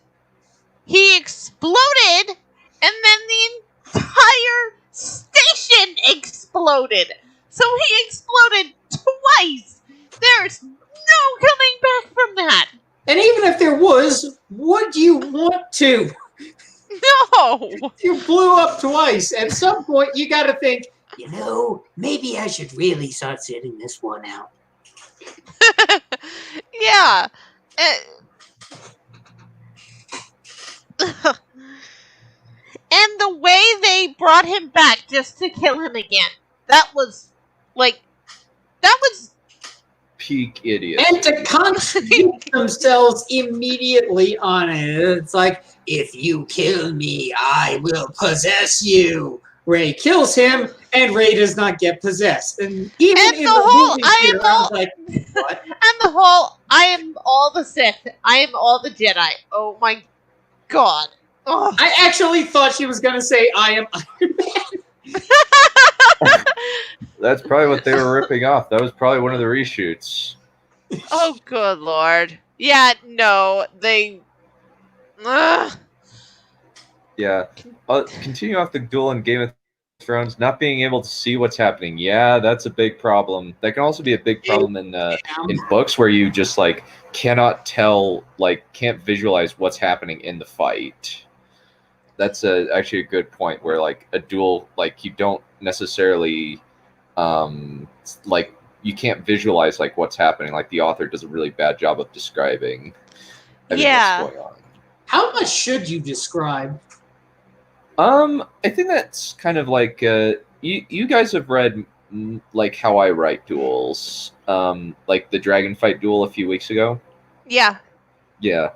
He exploded, and then the entire station exploded. So he exploded twice. There's no coming back from that. And even if there was, would you want to? No. You blew up twice. At some point, you got to think, maybe I should really start sitting this one out. Yeah. And the way they brought him back just to kill him again, that was Peak idiot. And to contradict themselves immediately on it. It's like, if you kill me, I will possess you. Rey kills him, and Rey does not get possessed. And even And in the the whole, movie I theater, am I all, was like, what? and the whole, I am all the Sith, I am all the Jedi. Oh my God. Ugh. I actually thought she was going to say, I am Iron Man. That's probably what they were ripping off. That was probably one of the reshoots. Oh, good Lord. Yeah, no, they. Ugh. Yeah. Continue off the Duel in Game of Thrones, not being able to see what's happening. Yeah, that's a big problem. That can also be a big problem in books where you just like cannot tell, like can't visualize what's happening in the fight. That's actually a good point where like a duel, like you don't necessarily like you can't visualize like what's happening. Like the author does a really bad job of describing everything Yeah. that's going on. How much should you describe? I think that's kind of like you guys have read like how I write duels, like the dragon fight duel a few weeks ago. Yeah. Yeah,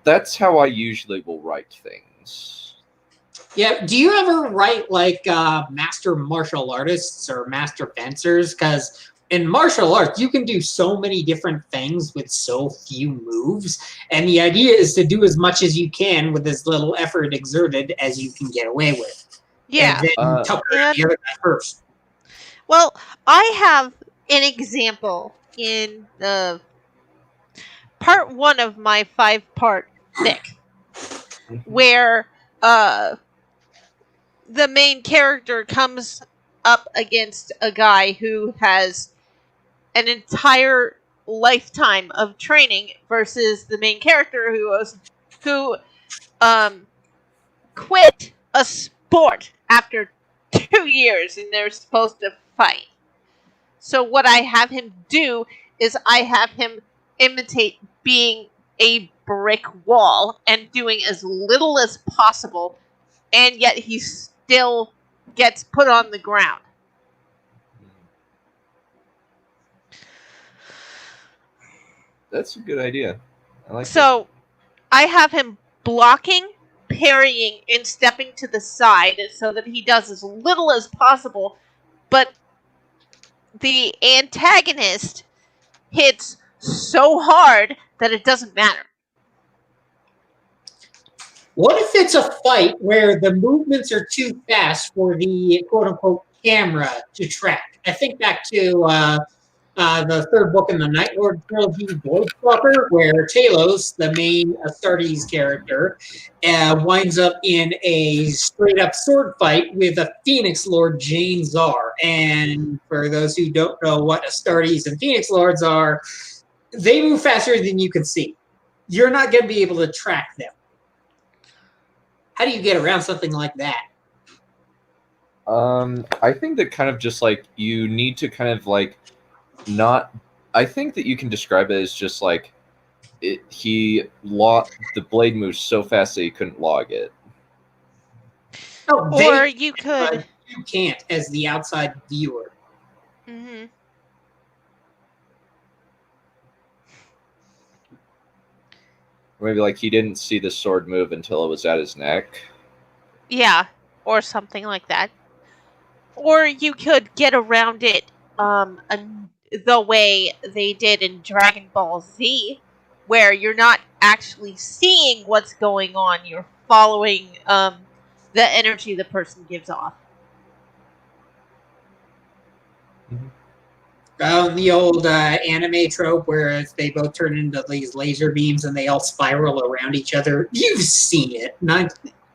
that's how I usually will write things. Yeah, do you ever write like master martial artists or master fencers? Because in martial arts, you can do so many different things with so few moves. And the idea is to do as much as you can with as little effort exerted as you can get away with. Yeah. And then talk about the other guy first. Well, I have an example in part 1 of my 5-part fic, where the main character comes up against a guy who has an entire lifetime of training versus the main character who quit a sport after 2 years and they're supposed to fight. So what I have him do is I have him imitate being a brick wall and doing as little as possible, and yet he still gets put on the ground. That's a good idea. I like So I have him blocking, parrying, and stepping to the side so that he does as little as possible, but the antagonist hits so hard that it doesn't matter. What if it's a fight where the movements are too fast for the quote-unquote camera to track? I think back to the third book in the Nightlord trilogy, Voidwalker, where Talos, the main Astartes character, winds up in a straight-up sword fight with a Phoenix Lord, Jane Czar. And for those who don't know what Astartes and Phoenix Lords are, they move faster than you can see. You're not going to be able to track them. How do you get around something like that? I think that kind of just like you need to kind of like not. I think that you can describe it as just like the blade moves so fast that he couldn't log it. Oh, Or they you could. you can't as the outside viewer. Mm-hmm. Maybe like he didn't see the sword move until it was at his neck. Yeah, or something like that. Or you could get around it the way they did in Dragon Ball Z, where you're not actually seeing what's going on, you're following the energy the person gives off. The old anime trope where they both turn into these laser beams and they all spiral around each other. You've seen it. I'm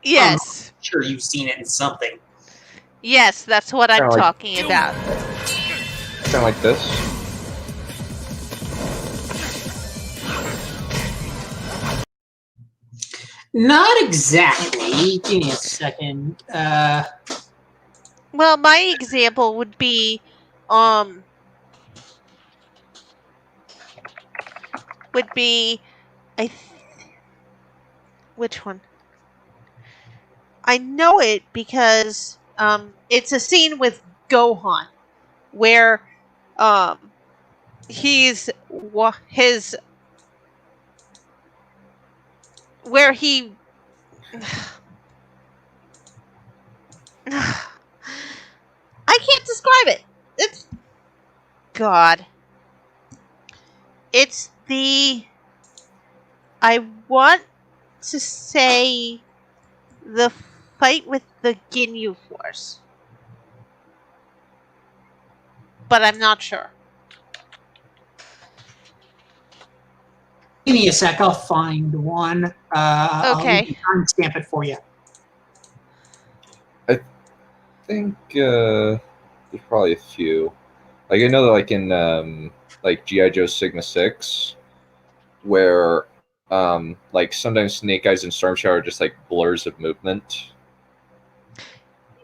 Yes. sure you've seen it in something. Yes, that's what I'm Kinda like- talking about. Kind of like this. Not exactly. Give me a second. Well, my example would be um I th- which one? I know it because it's a scene with Gohan where he's his where he I can't describe it. It's God. It's the I want to say the fight with the Ginyu Force, but I'm not sure. Give me a sec. I'll find one. Okay. I'll timestamp it for you. I think there's probably a few. Like I know that like in like GI Joe Sigma 6, where like sometimes Snake Eyes and Storm Shadow are just like blurs of movement.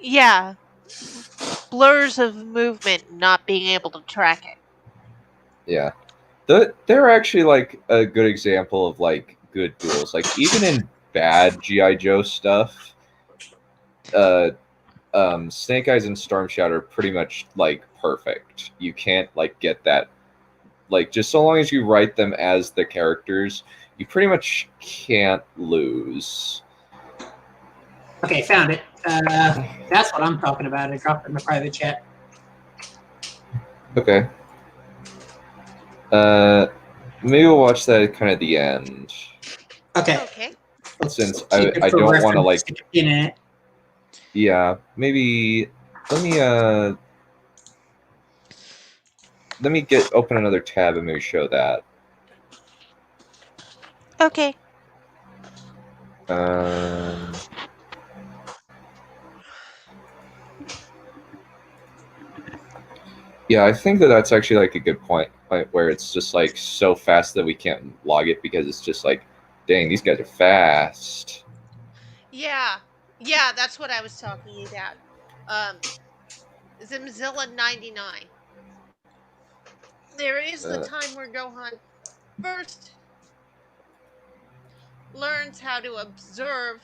Yeah. Blurs of movement, not being able to track it. Yeah. They're actually like a good example of like good duels. Like even in bad GI Joe stuff, Snake Eyes and Storm Shadow are pretty much like perfect. You can't like get that. Like just so long as you write them as the characters, you pretty much can't lose. Okay, found it. That's what I'm talking about. I dropped it in the private chat. Okay. Maybe we'll watch that kind of at the end. Okay. Okay. Since Keep it I for don't want to reference, like stick a pin in it. yeah, maybe let me get open another tab and maybe show that. Okay. Yeah, I think that that's actually like a good point where it's just like so fast that we can't log it because it's just like, dang, these guys are fast. Yeah. Yeah, that's what I was talking about. Zimzilla 99. There is the time where Gohan first learns how to observe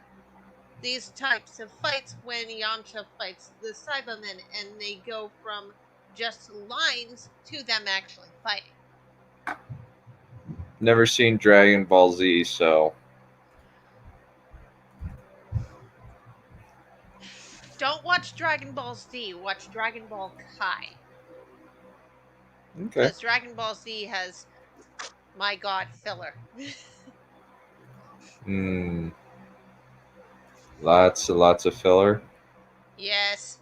these types of fights when Yamcha fights the Cybermen, and they go from just lines to them actually fighting. Never seen Dragon Ball Z, so Don't watch Dragon Ball Z, watch Dragon Ball Kai. okay. Because Dragon Ball Z has, my god, filler. Lots of filler. Yes.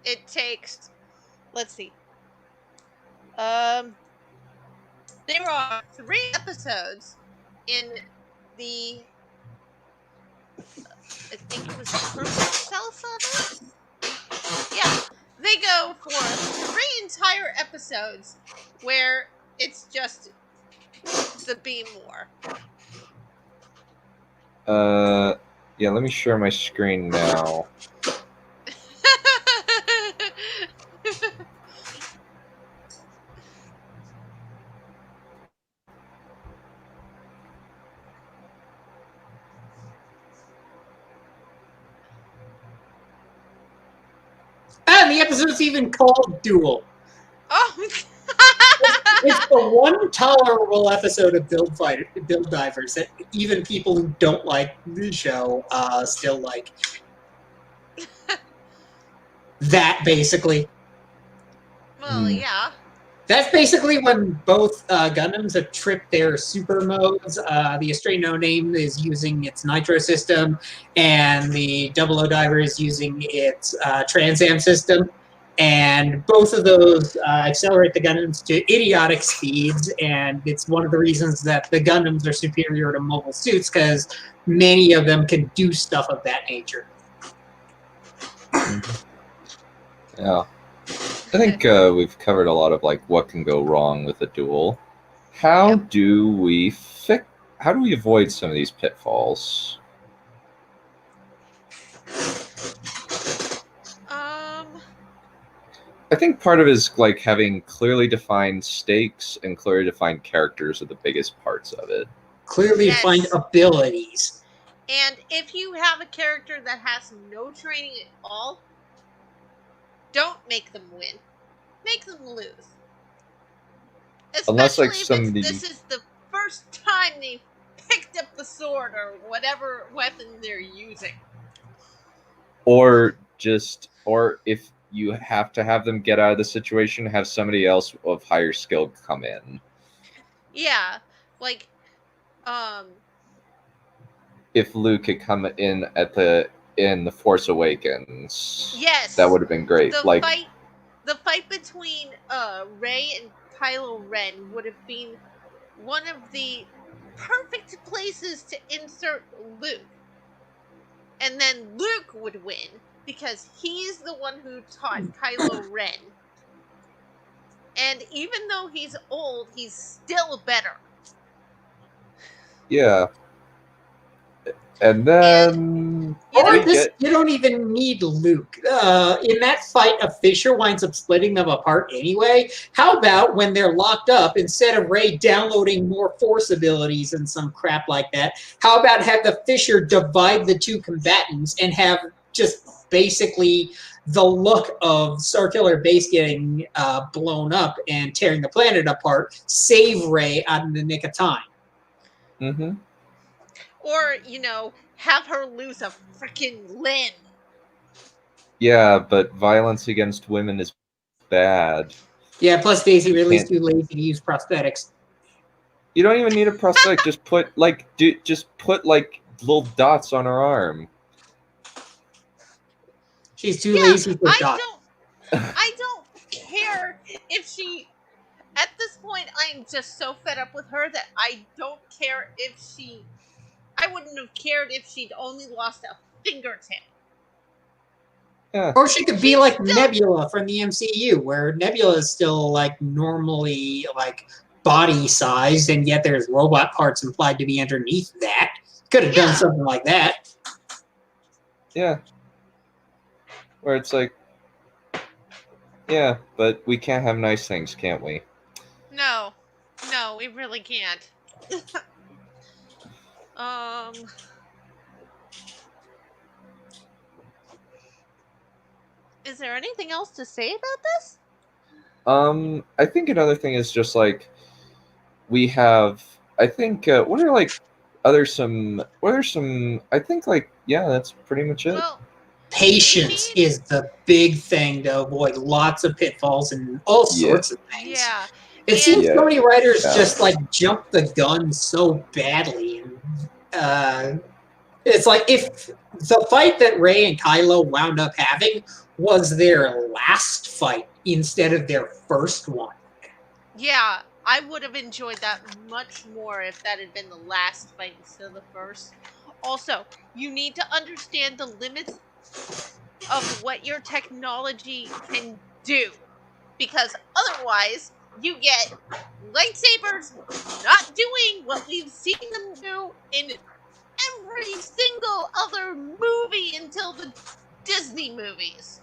It takes, let's see. There are 3 episodes in the, I think it was Cell Saga? Yeah. They go for 3 entire episodes where it's just the Beam War. Yeah, let me share my screen now. And the episode's even called Duel. Oh, It's the one tolerable episode of Build Divers that even people who don't like the show still like. That basically. well, yeah. That's basically when both Gundams have tripped their super modes. The Astray No Name is using its Nitro system, and the Double O Diver is using its Transam system. And both of those accelerate the Gundams to idiotic speeds, and it's one of the reasons that the Gundams are superior to mobile suits, because many of them can do stuff of that nature. Yeah. I think we've covered a lot of like what can go wrong with a duel. How do we avoid some of these pitfalls? I think part of it is like having clearly defined stakes and clearly defined characters are the biggest parts of it. Clearly defined abilities. And if you have a character that has no training at all, don't make them win. Make them lose. Especially Unless like if this is the first time they picked up the sword or whatever weapon they're using. Or if you have to have them get out of the situation, have somebody else of higher skill come in. Yeah, like, if Luke had come in in the Force Awakens, yes, that would have been great. The fight between Rey and Kylo Ren would have been one of the perfect places to insert Luke, and then Luke would win because he's the one who taught Kylo Ren. And even though he's old, he's still better. Yeah. And then... you don't even need Luke. In that fight, a fissure winds up splitting them apart anyway. How about when they're locked up, instead of Rey downloading more Force abilities and some crap like that, how about have the fissure divide the two combatants and have just basically the look of Circular Base getting blown up and tearing the planet apart, save Rey out in the nick of time. Mm-hmm. Or, have her lose a freaking limb. Yeah, but violence against women is bad. Yeah, plus Daisy Ridley's too lazy to use prosthetics. You don't even need a prosthetic. Just put little dots on her arm. She's too lazy for dots. I don't care if she... At this point, I'm just so fed up with her that I don't care if she... I wouldn't have cared if she'd only lost a fingertip. Yeah. Or she could be like Nebula from the MCU, where Nebula is still like normally like body sized, and yet there's robot parts implied to be underneath that. Could have done something like that. Yeah. Where it's like, yeah, but we can't have nice things, can't we? No, we really can't. Is there anything else to say about this? I think another thing is just like we have. I think what are some? I think like that's pretty much it. Well, patience is the big thing to avoid lots of pitfalls and all sorts of things. Yeah. It seems so many writers just like jump the gun so badly. And, it's like if the fight that Rey and Kylo wound up having was their last fight instead of their first one. Yeah, I would have enjoyed that much more if that had been the last fight instead of the first. Also, you need to understand the limits of what your technology can do, because otherwise you get lightsabers not doing what we've seen them do in every single other movie until the Disney movies.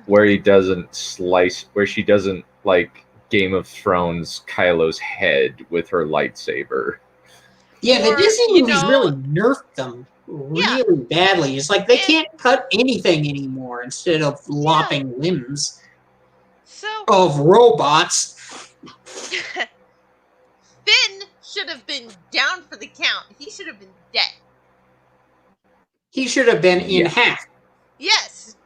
Where she doesn't like Game of Thrones Kylo's head with her lightsaber. Yeah, the Disney movies really nerfed them. really badly. It's like they can't cut anything anymore instead of lopping limbs So of robots. Finn should have been down for the count. He should have been dead. He should have been in half. Yes.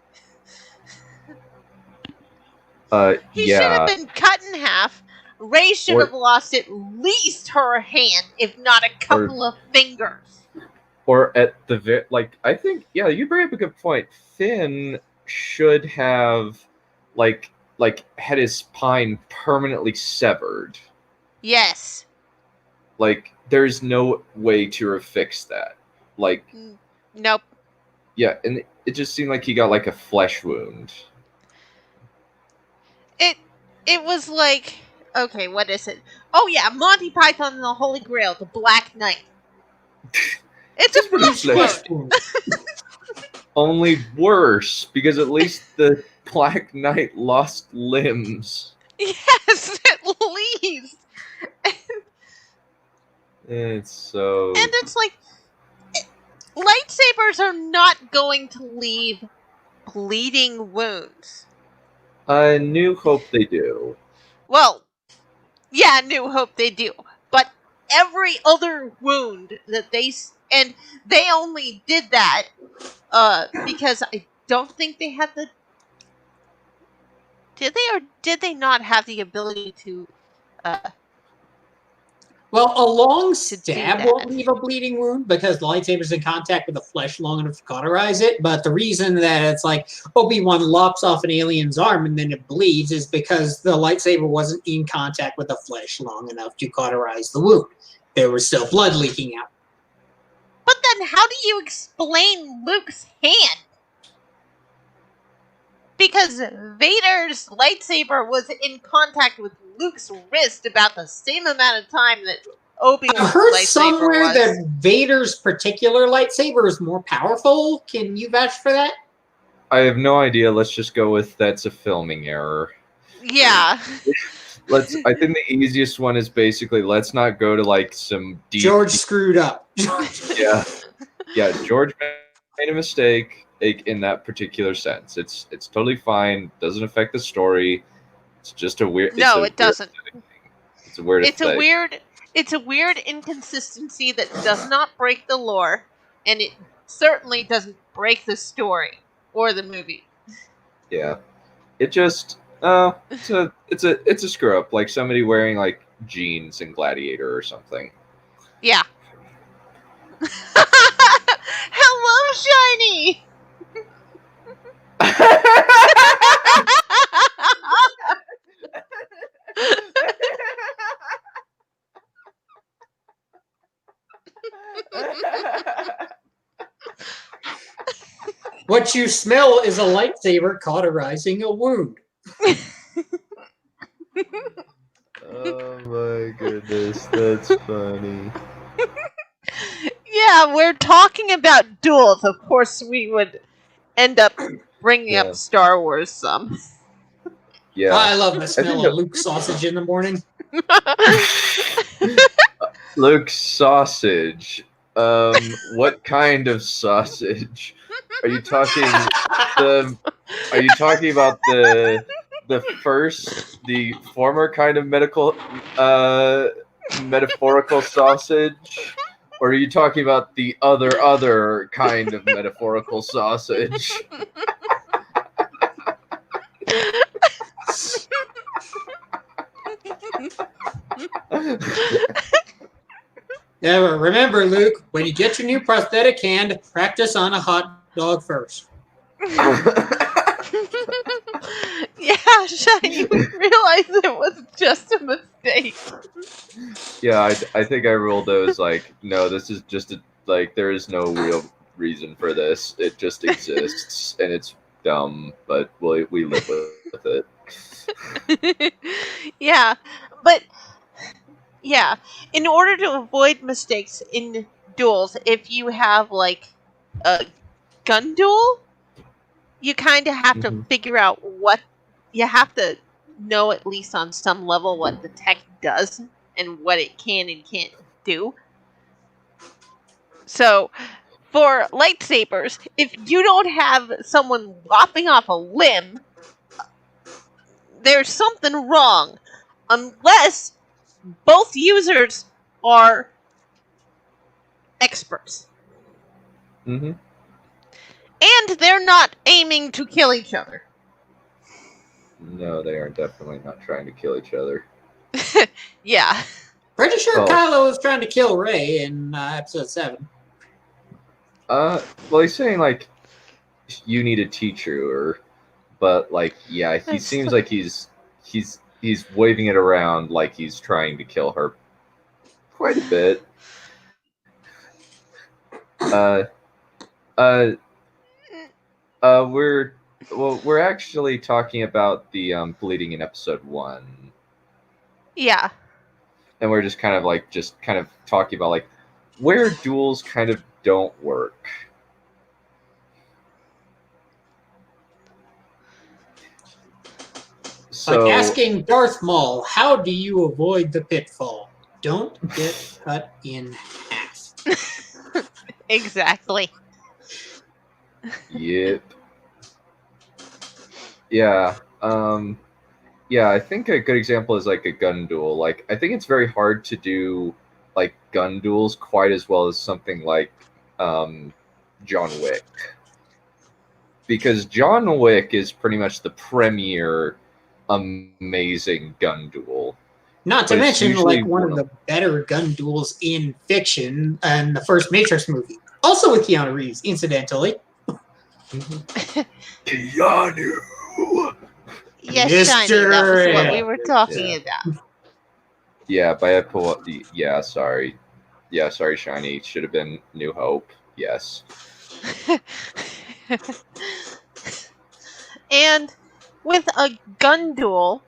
He should have been cut in half. Rey should have lost at least her hand, if not a couple of fingers. Or at the I think you bring up a good point. Finn should have had his spine permanently severed. Yes. Like there's no way to have fixed that. Like nope. Yeah, and it just seemed like he got like a flesh wound. It was like, okay, what is it? Oh yeah, Monty Python and the Holy Grail, the Black Knight. It's a flesh wound. Only worse, because at least the Black Knight lost limbs. Yes, at least. It's so... And it's like, lightsabers are not going to leave bleeding wounds. New Hope they do. Well, yeah, New Hope they do. But every other wound that they only did that because I don't think they had the... Did they or did they not have the ability to... Well, a long stab won't leave a bleeding wound because the lightsaber's in contact with the flesh long enough to cauterize it. But the reason that it's like Obi-Wan lops off an alien's arm and then it bleeds is because the lightsaber wasn't in contact with the flesh long enough to cauterize the wound. There was still blood leaking out. But then how do you explain Luke's hand? Because Vader's lightsaber was in contact with Luke's wrist about the same amount of time that Obi-Wan's I've heard lightsaber somewhere was. that Vader's particular lightsaber is more powerful. Can you vouch for that? I have no idea. Let's just go with that's a filming error. Yeah. I think the easiest one is basically let's not go to like some deep... George screwed up. Yeah. George made a mistake in that particular sense. It's totally fine. Doesn't affect the story. It's just a weird... No, it doesn't. It's a weird... It's a weird inconsistency that does not break the lore, and it certainly doesn't break the story or the movie. Yeah. It just... it's a screw up, like somebody wearing like jeans in Gladiator or something. Yeah. Hello, Shiny. What you smell is a lightsaber cauterizing a wound. Oh my goodness, that's funny. Yeah, we're talking about duels. Of course, we would end up bringing up Star Wars some. Yeah, I love the smell of Luke sausage in the morning. Luke sausage. What kind of sausage? Are you talking about the former kind of metaphorical sausage? Or are you talking about the other kind of metaphorical sausage? Yeah, remember, Luke, when you get your new prosthetic hand, practice on a hot dog first. Yeah, Shiny, we realized it was just a mistake. Yeah, I think I ruled those like, no, this is just there is no real reason for this. It just exists, and it's dumb, but we live with it. Yeah, but yeah, in order to avoid mistakes in duels, if you have like a gun duel, you kind of have to figure out what you have to know, at least on some level, what the tech does and what it can and can't do. So for lightsabers, if you don't have someone lopping off a limb, there's something wrong. Unless both users are experts. Mm-hmm. And they're not aiming to kill each other. No, they are definitely not trying to kill each other. Yeah. Pretty sure Oh. Kylo was trying to kill Rey in episode 7. Well, he's saying, like, you need to teach her, but, like, yeah, he That's seems like he's waving it around like he's trying to kill her quite a bit. We're actually talking about the bleeding in episode 1. Yeah. And we're just kind of talking about, like, where duels kind of don't work. So, Like asking Darth Maul, how do you avoid the pitfall? Don't get cut in half. Exactly. Yep. Yeah. Yeah, I think a good example is like a gun duel. Like, I think it's very hard to do like gun duels quite as well as something like John Wick. Because John Wick is pretty much the premier amazing gun duel. Not to But it's mention, usually like, one of the better gun duels in fiction and the first Matrix movie. Also with Keanu Reeves, incidentally. Keanu! Yes, Shiny, that was what we were talking Yeah. about. Yeah, by yeah, sorry. Yeah, sorry, Shiny. Should have been New Hope. Yes. And with a gun duel,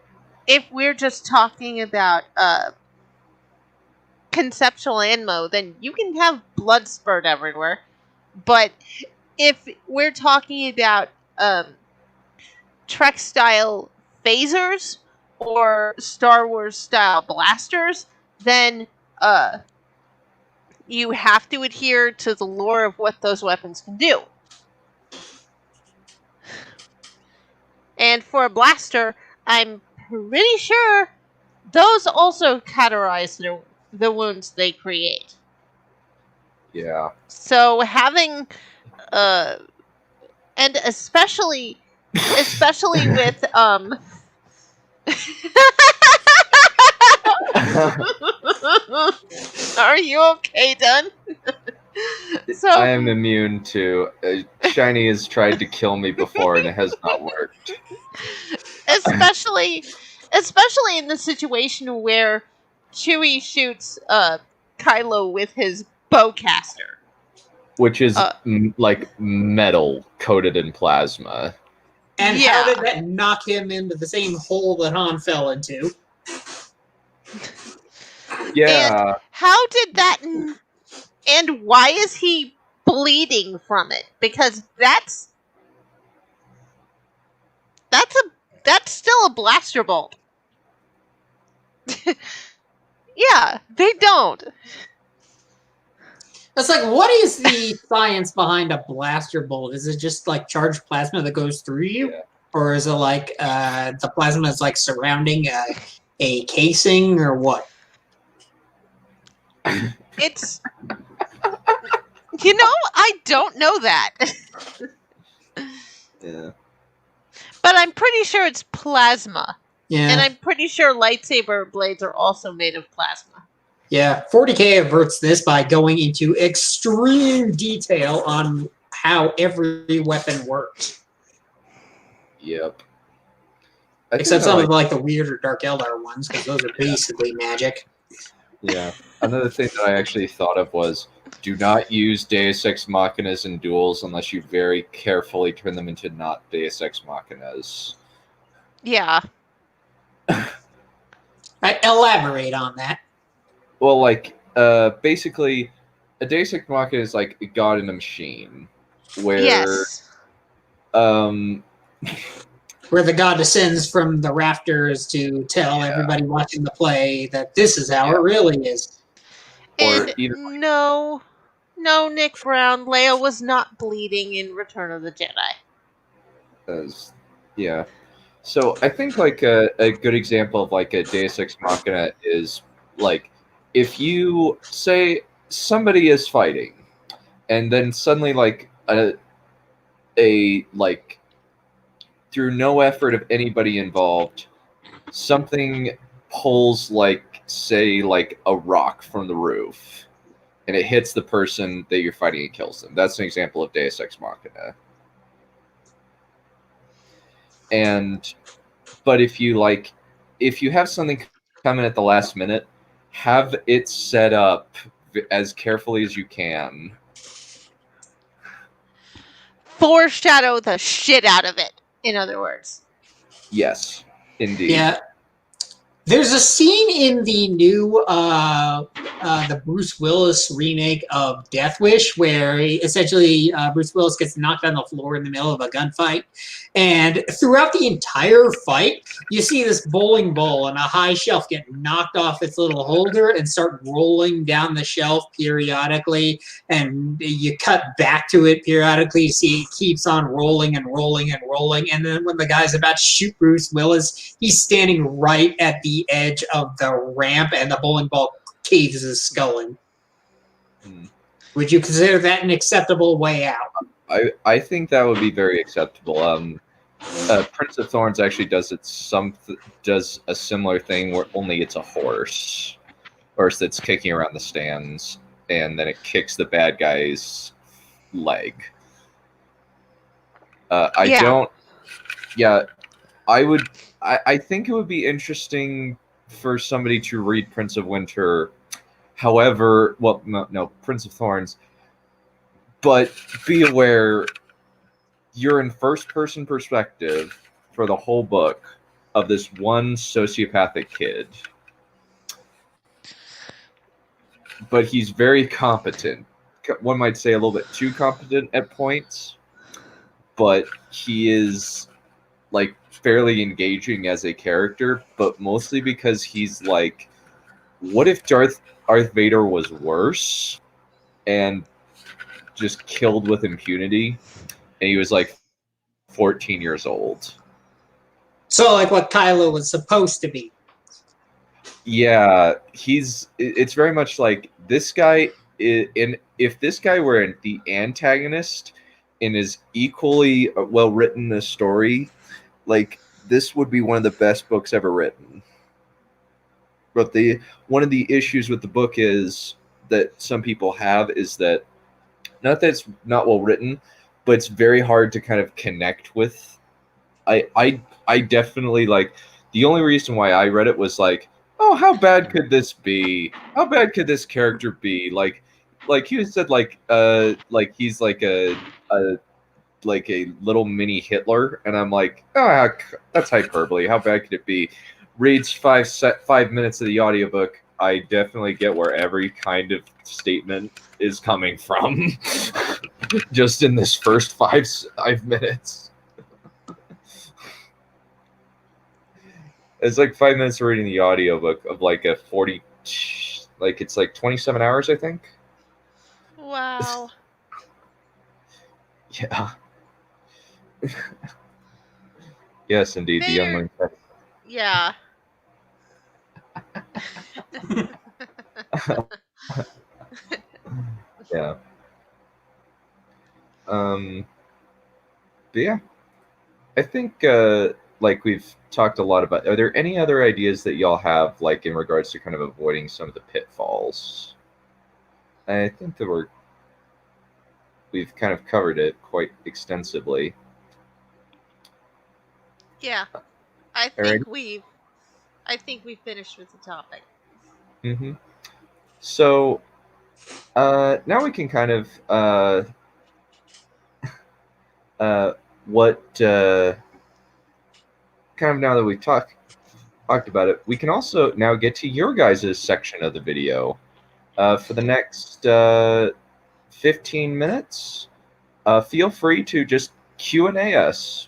if we're just talking about conceptual ammo, then you can have blood spurt everywhere. But if we're talking about Trek style phasers or Star Wars style blasters, then you have to adhere to the lore of what those weapons can do. And for a blaster, I'm pretty sure those also cauterize the wounds they create. Yeah. So having, and especially with Are you okay, Dunn? So I am immune to. Shiny has tried to kill me before and it has not worked. especially in the situation where Chewie shoots Kylo with his bowcaster, Which is like metal coated in plasma. And Yeah. how did that knock him into the same hole that Han fell into? Yeah. And how did that? And why is he bleeding from it? Because that's still a blaster bolt. Yeah, they don't. It's like, what is the science behind a blaster bolt? Is it just like charged plasma that goes through you? Yeah. Or is it like the plasma is like surrounding a casing or what? It's I don't know that. Yeah. But I'm pretty sure it's plasma. Yeah. And I'm pretty sure lightsaber blades are also made of plasma. Yeah, 40K averts this by going into extreme detail on how every weapon works. Yep. Except some of like the weirder Dark Eldar ones, because those are basically magic. Yeah. Another thing that I actually thought of was do not use Deus Ex Machinas in duels unless you very carefully turn them into not Deus Ex Machinas. Yeah. I elaborate on that. Well, like, basically, a Deus Ex Machina is like a god in a machine, where, Yes. Where the god descends from the rafters to tell everybody watching the play that this is how it really is. And or even like, no, No, Nick Brown. Leia was not bleeding in Return of the Jedi. Yeah. So I think like a good example of like a Deus Ex Machina is like if you say somebody is fighting and then suddenly like a like through no effort of anybody involved, something pulls like say like a rock from the roof and it hits the person that you're fighting and kills them. That's an example of Deus Ex Machina. And but if you have something come in at the last minute, have it set up as carefully as you can. Foreshadow the shit out of it, in other words. Yes, indeed. Yeah. There's a scene in the new the Bruce Willis remake of Death Wish where essentially Bruce Willis gets knocked on the floor in the middle of a gunfight, and throughout the entire fight, you see this bowling ball on a high shelf get knocked off its little holder and start rolling down the shelf periodically, and you cut back to it periodically. You see it keeps on rolling and rolling and rolling, and then when the guy's about to shoot Bruce Willis, he's standing right at the edge of the ramp, and the bowling ball caves his skull in. Would you consider that an acceptable way out? I think that would be very acceptable. Prince of Thorns actually does a similar thing where only it's a horse that's kicking around the stands, and then it kicks the bad guy's leg. I think it would be interesting for somebody to read Prince of Winter. However, well, no, Prince of Thorns. But be aware, you're in first-person perspective for the whole book of this one sociopathic kid. But he's very competent. One might say a little bit too competent at points. But he is like fairly engaging as a character, but mostly because he's like, what if Darth Vader was worse and just killed with impunity, and he was like 14 years old? So like what Kylo was supposed to be. Yeah, it's very much like this guy if this guy were the antagonist and is equally well written a story, like this would be one of the best books ever written. But one of the issues with the book is that some people have is that not that it's not well written, but it's very hard to kind of connect with. I definitely like the only reason why I read it was like, oh, how bad could this be? How bad could this character be? Like he said like he's like a little mini Hitler, and I'm like, oh, that's hyperbole. How bad could it be? Reads 5 minutes of the audiobook. I definitely get where every kind of statement is coming from, just in this first 5 minutes. It's like 5 minutes of reading the audiobook of like a 40, like it's like 27 hours, I think. Wow. Yeah. Yes, indeed. The young man. Yeah. Yeah. But yeah, I think like we've talked a lot about. Are there any other ideas that y'all have, like in regards to kind of avoiding some of the pitfalls? I think that we've kind of covered it quite extensively. Yeah, I think we finished with the topic. Mm-hmm. So now we can kind of kind of now that we've talked about it, we can also now get to your guys' section of the video for the next 15 minutes. Feel free to just Q&A us.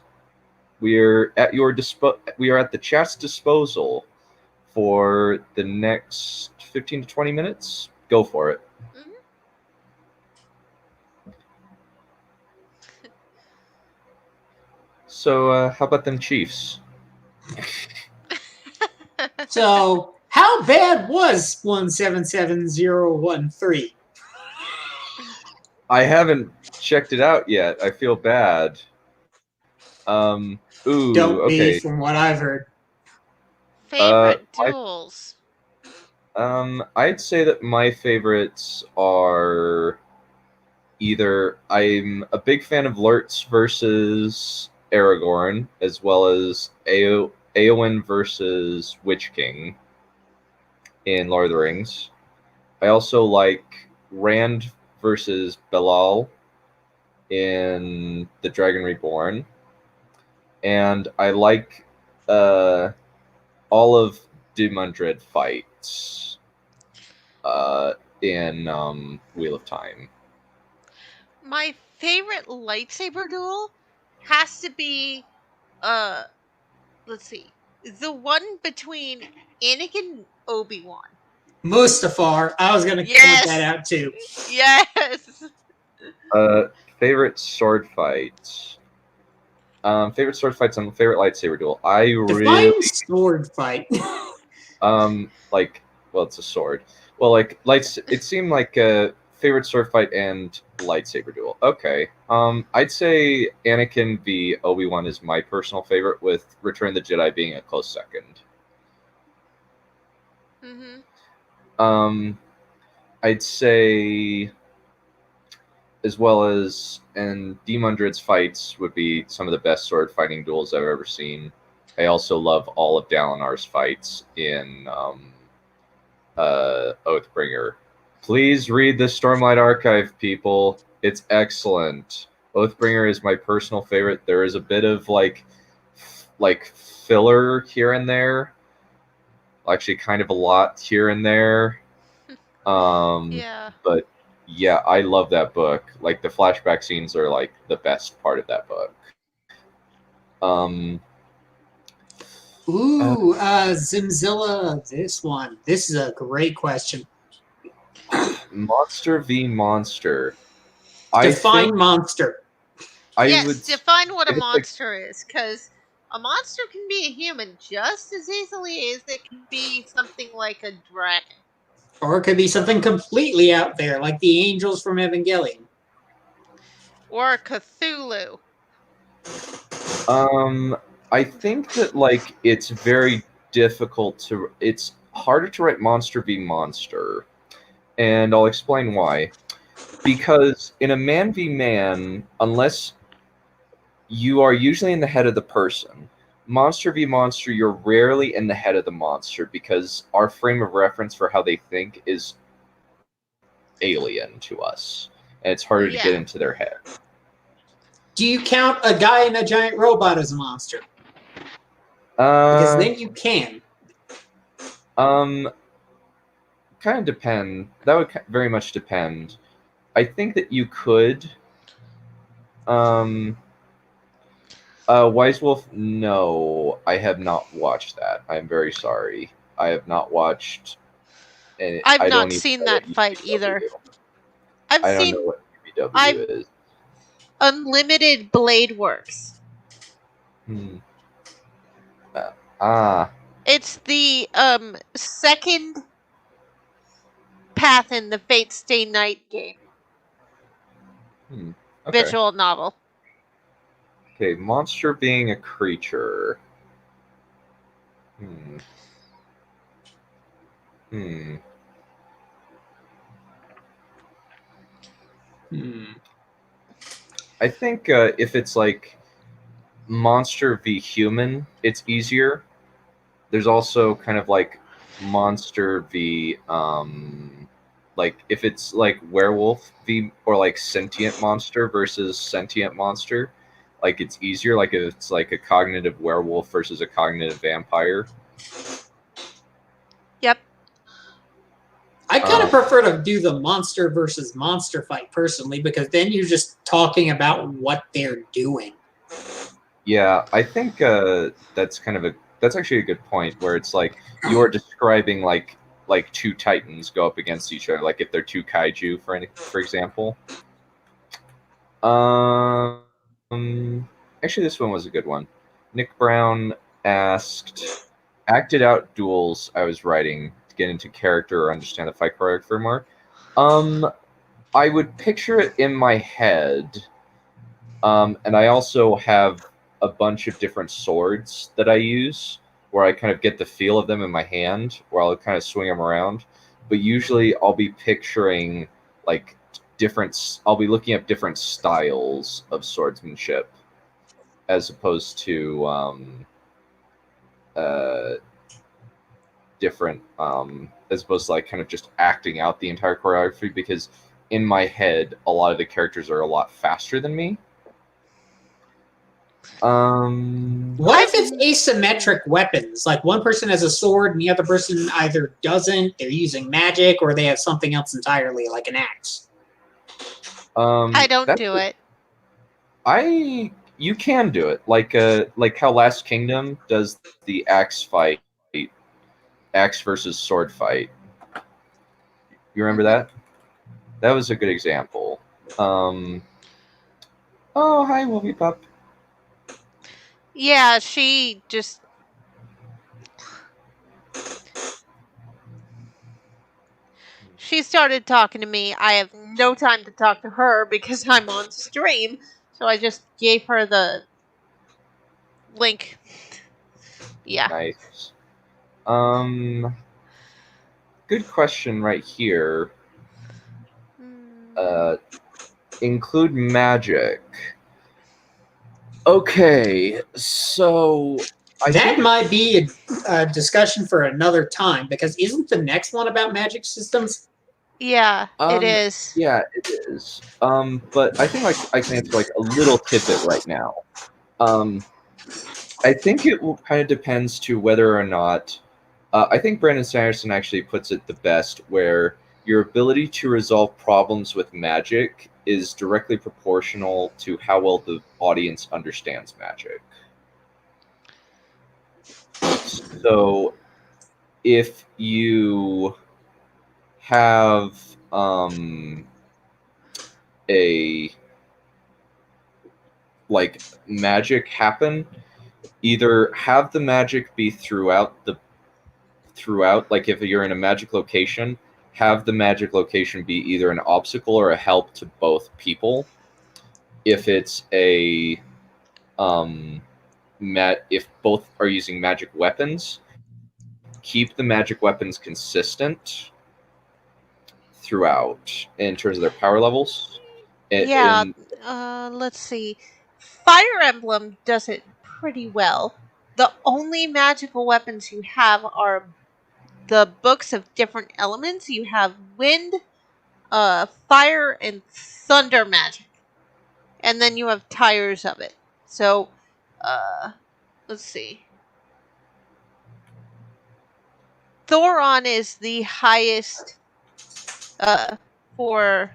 We are at the chat's disposal for the next 15 to 20 minutes. Go for it. Mm-hmm. So, how about them Chiefs? So, how bad was 177013? I haven't checked it out yet. I feel bad. Ooh, Don't be, okay. from what I've heard. Favorite My duels. I'd say that my favorites are either I'm a big fan of Lurtz versus Aragorn, as well as Eowyn versus Witch King in Lord of the Rings. I also like Rand versus Belal in The Dragon Reborn, and I like all of Dimundred fights in Wheel of Time. My favorite lightsaber duel has to be let's see. The one between Anakin and Obi-Wan. Mustafar, I was going to point that Yes. out too. Yes. Favorite sword fights. Favorite sword fights and favorite lightsaber duel. I really Define sword fight. like. Well, it's a sword. Well, like lights. It seemed like a favorite sword fight and lightsaber duel. Okay. I'd say Anakin v Obi-Wan is my personal favorite, with Return of the Jedi being a close second. I'd say, as well as, and Demundred's fights would be some of the best sword fighting duels I've ever seen. I also love all of Dalinar's fights in Oathbringer. Please read the Stormlight Archive, people. It's excellent. Oathbringer is my personal favorite. There is a bit of like filler here and there. Actually, kind of a lot here and there. Yeah. But yeah, I love that book. Like the flashback scenes are like the best part of that book. Zimzilla, this one. This is a great question. Monster v Monster. Define monster. Yes, define what a if it's like- monster is, because a monster can be a human just as easily as it can be something like a dragon. Or it could be something completely out there, like the angels from Evangelion. Or a Cthulhu. I think that like it's very difficult to. It's harder to write monster v monster, and I'll explain why. Because in a man v man, unless you are usually in the head of the person, monster v monster, you're rarely in the head of the monster because our frame of reference for how they think is alien to us, and it's harder to get into their head. Do you count a guy in a giant robot as a monster? Because then you can. Kind of depend. That would very much depend. I think that you could. Wise Wolf, no, I have not watched that. I'm very sorry. I have not watched. And I've I not don't even seen know that what fight UBW. either. I don't know what UBW is. Unlimited Blade Works. It's the second path in the Fate Stay Night game. Okay. Visual novel. Okay, monster being a creature. I think if it's like monster v human, it's easier. There's also kind of like monster v like if it's like werewolf v or like sentient monster versus sentient monster, like it's easier. Like if it's like a cognitive werewolf versus a cognitive vampire. Yep. I kind of prefer to do the monster versus monster fight personally, because then you're just talking about what they're doing. Yeah, I think that's actually a good point, where it's like you are describing like two titans go up against each other, like if they're two kaiju for example. Actually, this one was a good one. Nick Brown asked, acted out duels I was writing to get into character or understand the fight choreography more. Um, I would picture it in my head, and I also have a bunch of different swords that I use, where I kind of get the feel of them in my hand, where I'll kind of swing them around. But usually, I'll be picturing like different. I'll be looking at different styles of swordsmanship as opposed to uh, different, as opposed to like kind of just acting out the entire choreography, because in my head a lot of the characters are a lot faster than me. What if it's asymmetric weapons? Like one person has a sword and the other person either doesn't, they're using magic, or they have something else entirely, like an axe. I don't That's do it. you can do it like how Last Kingdom does the axe fight, axe versus sword fight. You remember that? That was a good example. Oh, hi, Wolfie Pup. Yeah, she just. She started talking to me. I have no time to talk to her because I'm on stream. So I just gave her the link. Yeah. Nice. Good question right here. Include magic. Okay, so That might be a discussion for another time, because isn't the next one about magic systems? Yeah, it is. Yeah, it is. But I think like I can answer like a little tidbit right now. I think it will kind of depends to whether or not. I think Brandon Sanderson actually puts it the best, where your ability to resolve problems with magic is directly proportional to how well the audience understands magic. So, if you have a like magic happen, either have the magic be throughout, like if you're in a magic location, have the magic location be either an obstacle or a help to both people. If it's a if both are using magic weapons, keep the magic weapons consistent throughout in terms of their power levels. Yeah, let's see. Fire Emblem does it pretty well. The only magical weapons you have are the books of different elements. You have wind, fire, and thunder magic. And then you have tires of it. So, let's see. Thoron is the highest for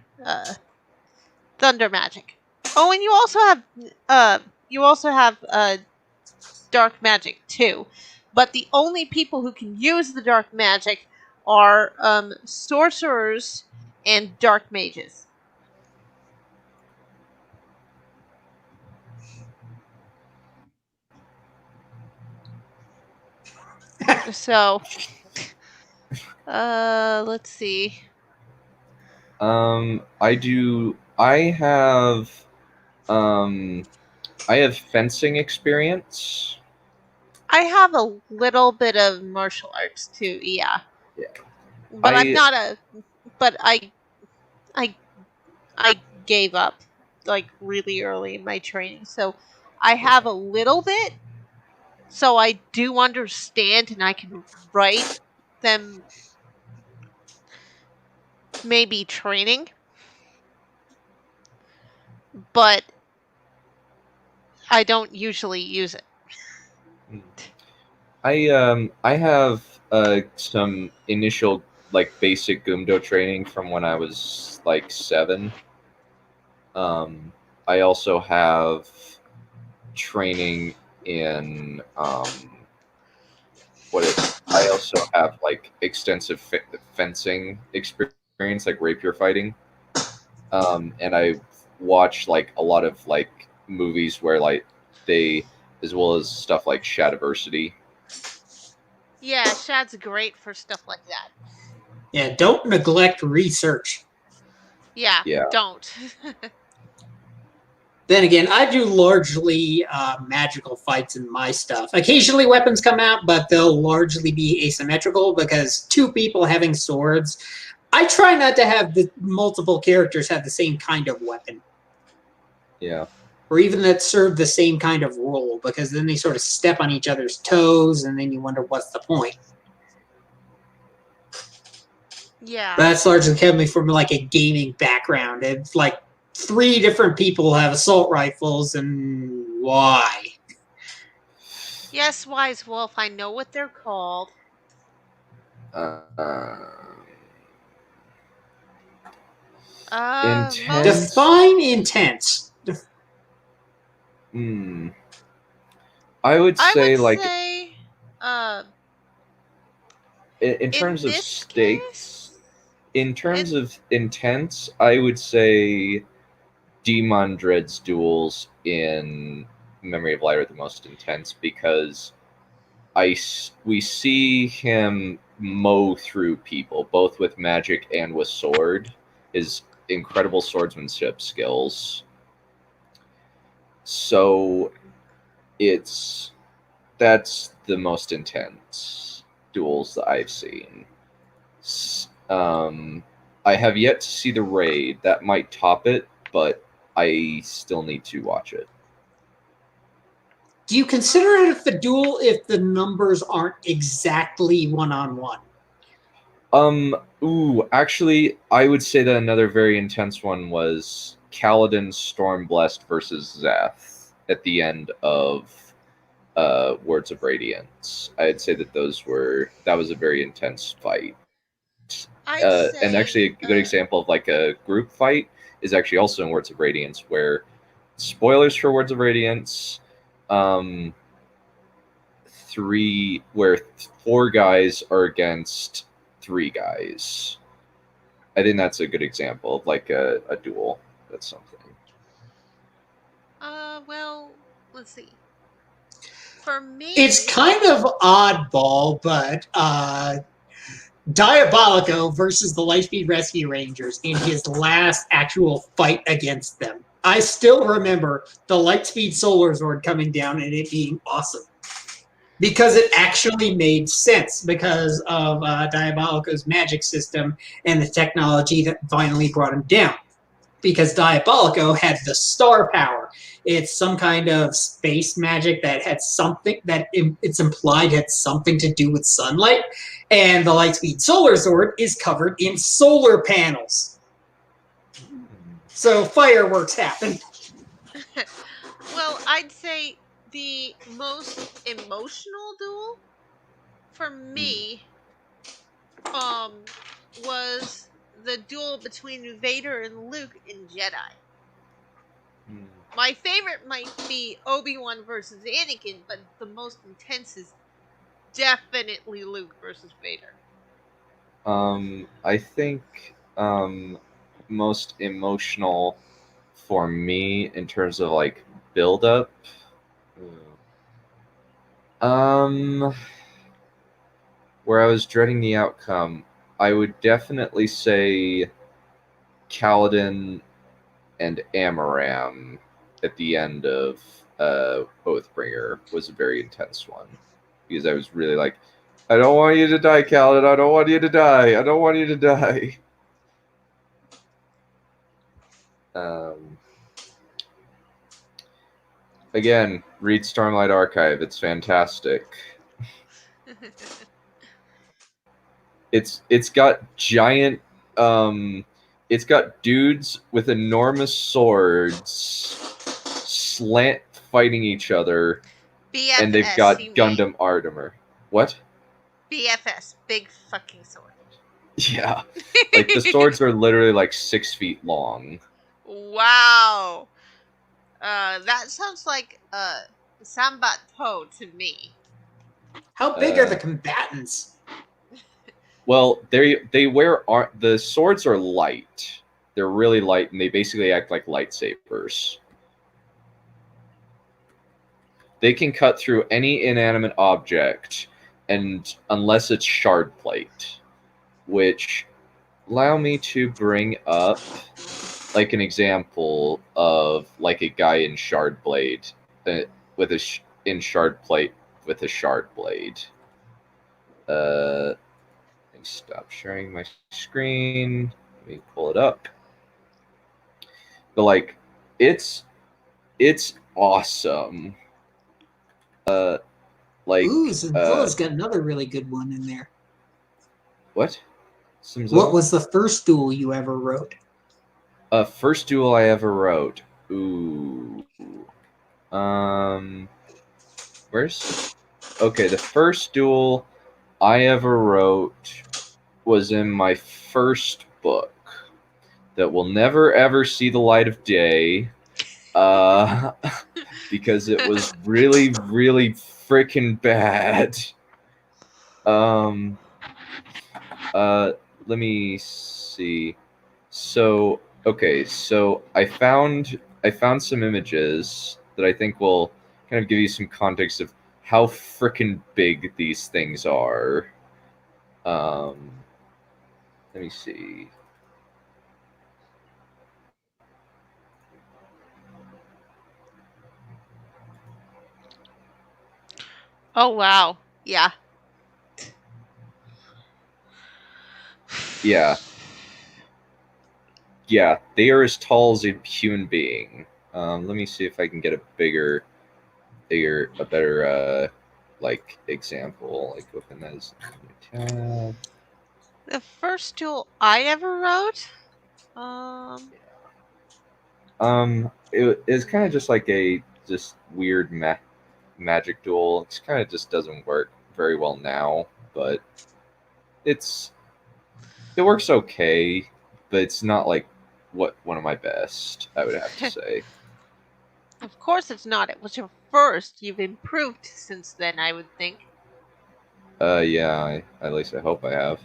thunder magic. Oh, and you also have dark magic too. But the only people who can use the dark magic are sorcerers and dark mages. So, let's see. I do. I have fencing experience. I have a little bit of martial arts too, yeah. Yeah. But I'm not a. But I, I gave up like really early in my training, so I have a little bit. So I do understand, and I can write them. Maybe training, but I don't usually use it. I have some initial like basic Gumdo training from when I was like 7. I also have training in I also have like extensive fencing experience, like rapier fighting. And I watch like a lot of like movies where like as well as stuff like Shadiversity. Yeah, Shad's great for stuff like that. Yeah, don't neglect research. Yeah, Yeah. don't. Then again, I do largely magical fights in my stuff. Occasionally weapons come out, but they'll largely be asymmetrical because two people having swords. I try not to have the multiple characters have the same kind of weapon. Yeah. Or even that serve the same kind of role, because then they sort of step on each other's toes, and then you wonder what's the point. Yeah. But that's largely coming from like a gaming background. It's like 3 different people have assault rifles, and why? Yes, Wise Wolf, I know what they're called. Intense. Define intense. I would I say, would like, say, in terms of this stakes, in terms of intense, I would say Demon Dread's duels in Memory of Light are the most intense because we see him mow through people, both with magic and with sword. His incredible swordsmanship skills. So that's the most intense duels that I've seen. I have yet to see the raid. That might top it, but I still need to watch it. Do you consider it a duel if the numbers aren't exactly 1-on-1? Actually, I would say that another very intense one was Kaladin Stormblessed versus Zeth at the end of Words of Radiance. I'd say that that was a very intense fight. And actually, a good example of like a group fight is actually also in Words of Radiance, where spoilers for Words of Radiance, where 4 guys are against 3 guys. I think that's a good example of like a duel. That's something. Well, let's see. For me, It's kind of oddball, but Diabolico versus the Lightspeed Rescue Rangers in his last actual fight against them. I still remember the Lightspeed Solar Zord coming down and it being awesome. Because it actually made sense because of Diabolico's magic system and the technology that finally brought him down. Because Diabolico had the star power. It's some kind of space magic that had something that it's implied had something to do with sunlight. And the Lightspeed Solar Zord is covered in solar panels. So fireworks happen. Well, I'd say the most emotional duel for me was the duel between Vader and Luke in Jedi. My favorite might be Obi-Wan versus Anakin, but the most intense is definitely Luke versus Vader. I think most emotional for me in terms of like build up. Where I was dreading the outcome, I would definitely say Kaladin and Amaram at the end of Oathbringer was a very intense one. Because I was really like, I don't want you to die, Kaladin. I don't want you to die. I don't want you to die. Again, read Stormlight Archive. It's fantastic. It's got giant it's got dudes with enormous swords slant fighting each other. BFS, and they've got Gundam armor. What? BFS, big fucking sword. Yeah. Like the swords are literally like 6 feet long. Wow. That sounds like Sambat Po to me. How big are the combatants? Well, the swords are light. They're really light, and they basically act like lightsabers. they can cut through any inanimate object, and unless it's shard plate, which allow me to bring up like an example of like a guy in shard blade with a in shard plate with a shard blade. Let me stop sharing my screen. Let me pull it up. But like, it's awesome. Like, Ooh, Zilla's got another really good one in there. What? What was the first duel you ever wrote? First duel I ever wrote. Ooh. Where's... Okay, the first duel I ever wrote was in my first book that will never ever see the light of day, because it was really, really freaking bad. Let me see. So, okay, so I found some images that I think will kind of give you some context of how freaking big these things are. Let me see. Oh wow. Yeah. Yeah. Yeah, they are as tall as a human being. Let me see if I can get a better, like, example, like within those. The first duel I ever wrote. It's kind of just like a just weird magic duel. It kind of just doesn't work very well now, but it works okay, but it's not like one of my best, I would have to say. Of course it's not. It was your first. You've improved since then, I would think. Yeah, at least I hope I have.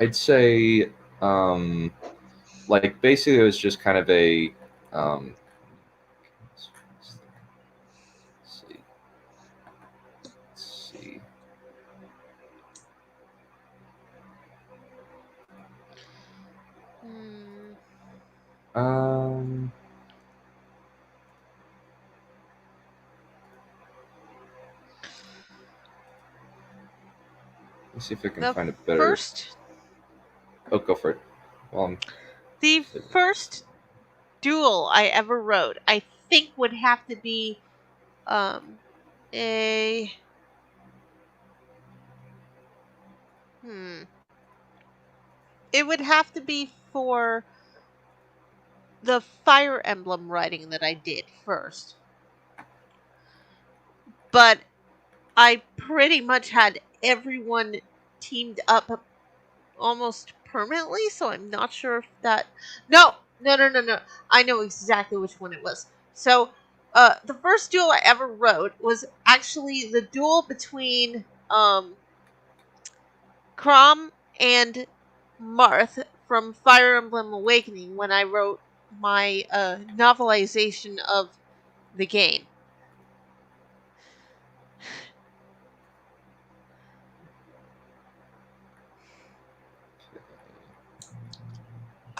I'd say, like, basically it was just kind of a, let's see. Let's see if I can find a better. Oh, go for it. The first duel I ever wrote, I think, would have to be a it would have to be for the Fire Emblem writing that I did first. But I pretty much had everyone teamed up almost permanently, so I'm not sure if that... No. I know exactly which one it was. So, the first duel I ever wrote was actually the duel between Crom and Marth from Fire Emblem Awakening when I wrote my novelization of the game.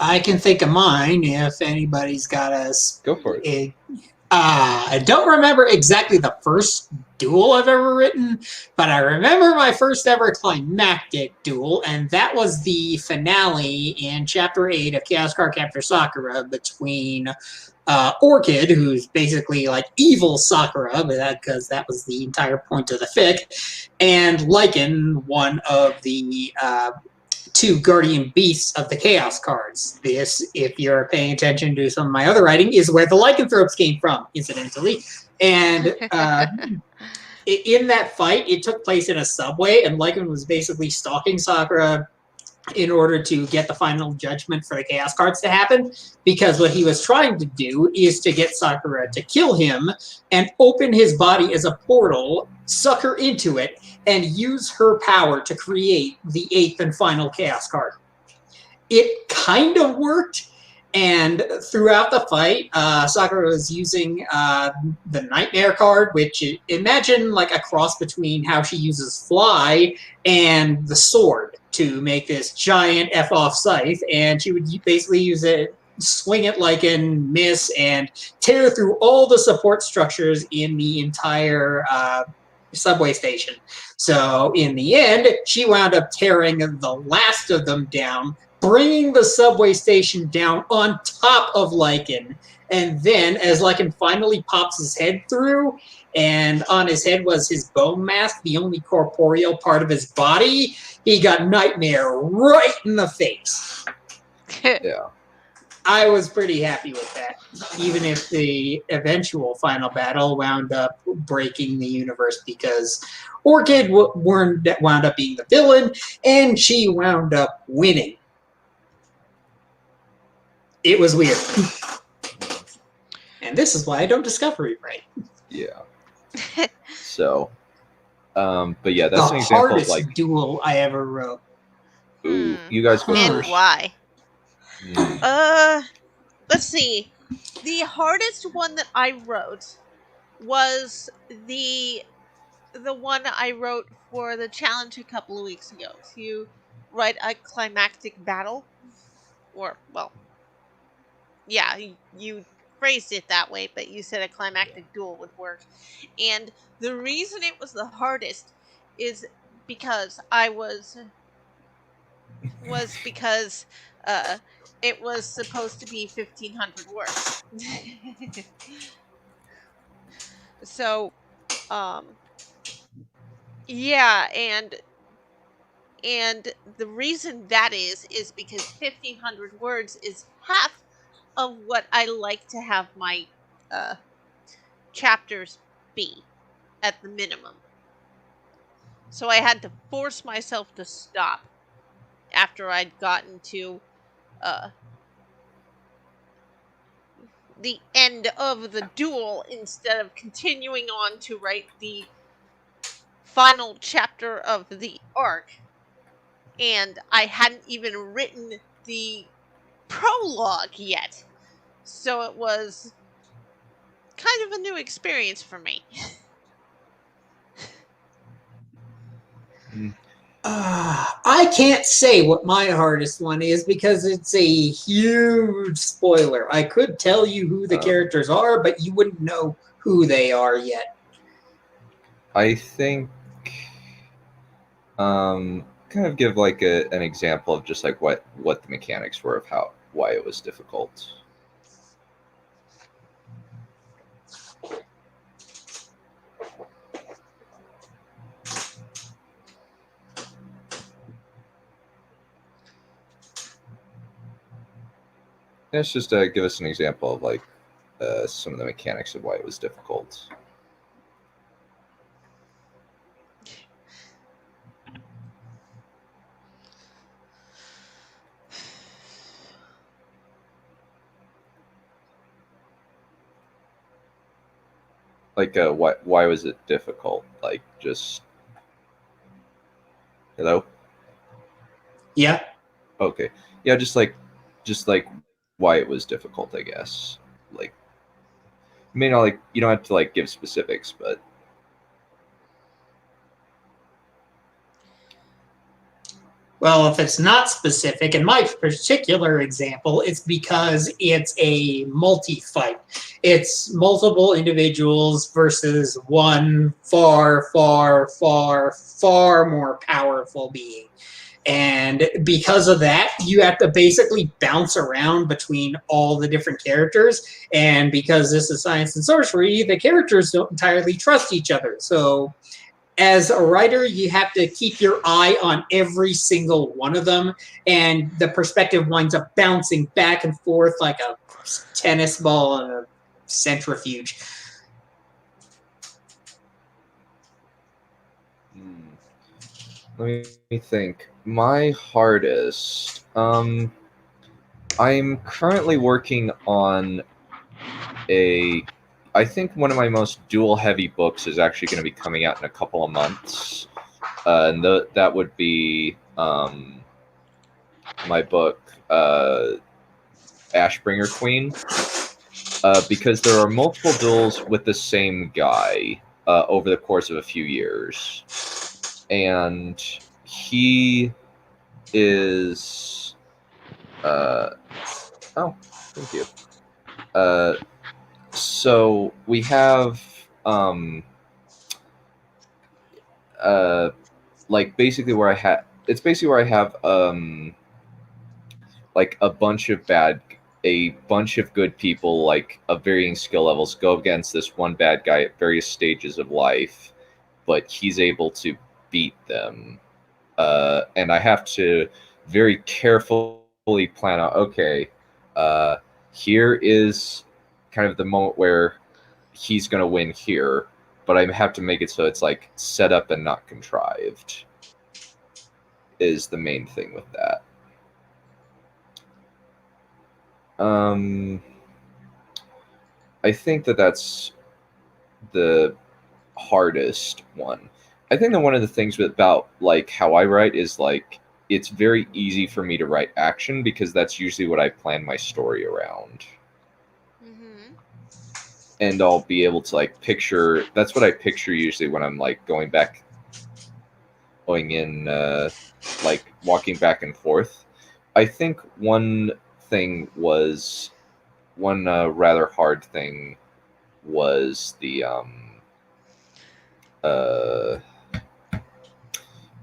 I can think of mine if anybody's got Go for it. I don't remember exactly the first duel I've ever written, but I remember my first ever climactic duel, and that was the finale in Chapter 8 of Chaos Card Captor Sakura between Orchid, who's basically like evil Sakura, because that was the entire point of the fic, and Lycan, one of the two guardian beasts of the Chaos cards. This, if you're paying attention to some of my other writing, is where the lycanthropes came from, incidentally. And in that fight, it took place in a subway, and Lycan was basically stalking Sakura in order to get the final judgment for the Chaos Cards to happen, because what he was trying to do is to get Sakura to kill him and open his body as a portal, suck her into it, and use her power to create the 8th and final Chaos Card. It kind of worked, and throughout the fight, Sakura was using the Nightmare card, which imagine like a cross between how she uses Fly and the sword to make this giant F-off scythe, and she would basically use it, swing it like in Miss, and tear through all the support structures in the entire subway station. So in the end, she wound up tearing the last of them down, bringing the subway station down on top of Lycan. And then, as Lycan finally pops his head through, and on his head was his bone mask, the only corporeal part of his body, he got Nightmare right in the face. Yeah. I was pretty happy with that, even if the eventual final battle wound up breaking the universe because Orchid wound up being the villain, and she wound up winning. It was weird. And this is why I don't Discovery right. Yeah. So, but yeah, that's the an example of hardest like, duel I ever wrote. ooh, you guys go And first. why? Mm. Let's see. The hardest one that I wrote was the one I wrote for the challenge a couple of weeks ago. To write a climactic battle, or well, yeah, you phrased it that way, but you said a climactic duel would work. And the reason it was the hardest is because because it was supposed to be 1,500 words. So, yeah, and the reason that is because 1,500 words is half of what I like to have my chapters be at the minimum. So I had to force myself to stop after I'd gotten to the end of the duel instead of continuing on to write the final chapter of the arc. And I hadn't even written the prologue yet. So it was kind of a new experience for me. I can't say what my hardest one is because it's a huge spoiler. I could tell you who the characters are, but you wouldn't know who they are yet. I think kind of give like an example of just like what the mechanics were of why it was difficult. Let's just give us an example of like some of the mechanics of why it was difficult. Like, why was it difficult? Like, just hello? Yeah. Okay. Yeah, just like why it was difficult, I guess. Like, you may not like you don't have to like give specifics, but Well, if it's not specific, in my particular example, it's because it's a multi-fight. It's multiple individuals versus one far, far, far, far more powerful being. And because of that, you have to basically bounce around between all the different characters. And because this is science and sorcery, the characters don't entirely trust each other. So as a writer, you have to keep your eye on every single one of them, and the perspective winds up bouncing back and forth like a tennis ball in a centrifuge. Let me think. My hardest. I'm currently working on a. I think one of my most duel heavy books is actually going to be coming out in a couple of months. And that would be my book, Ashbringer Queen. Because there are multiple duels with the same guy over the course of a few years. And he is. Oh, thank you. So we have. Like basically where I have. It's basically where I have like a bunch of good people like of varying skill levels go against this one bad guy at various stages of life, but he's able to beat them. And I have to very carefully plan out. Okay, uh, here is kind of the moment where he's going to win here, but I have to make it so it's like set up and not contrived. Is the main thing with that. I think that's the hardest one. I think that one of the things about like how I write is like it's very easy for me to write action because that's usually what I plan my story around. Mm-hmm. And I'll be able to like picture that's what I picture usually when I'm like going in like walking back and forth. I think one rather hard thing was the uh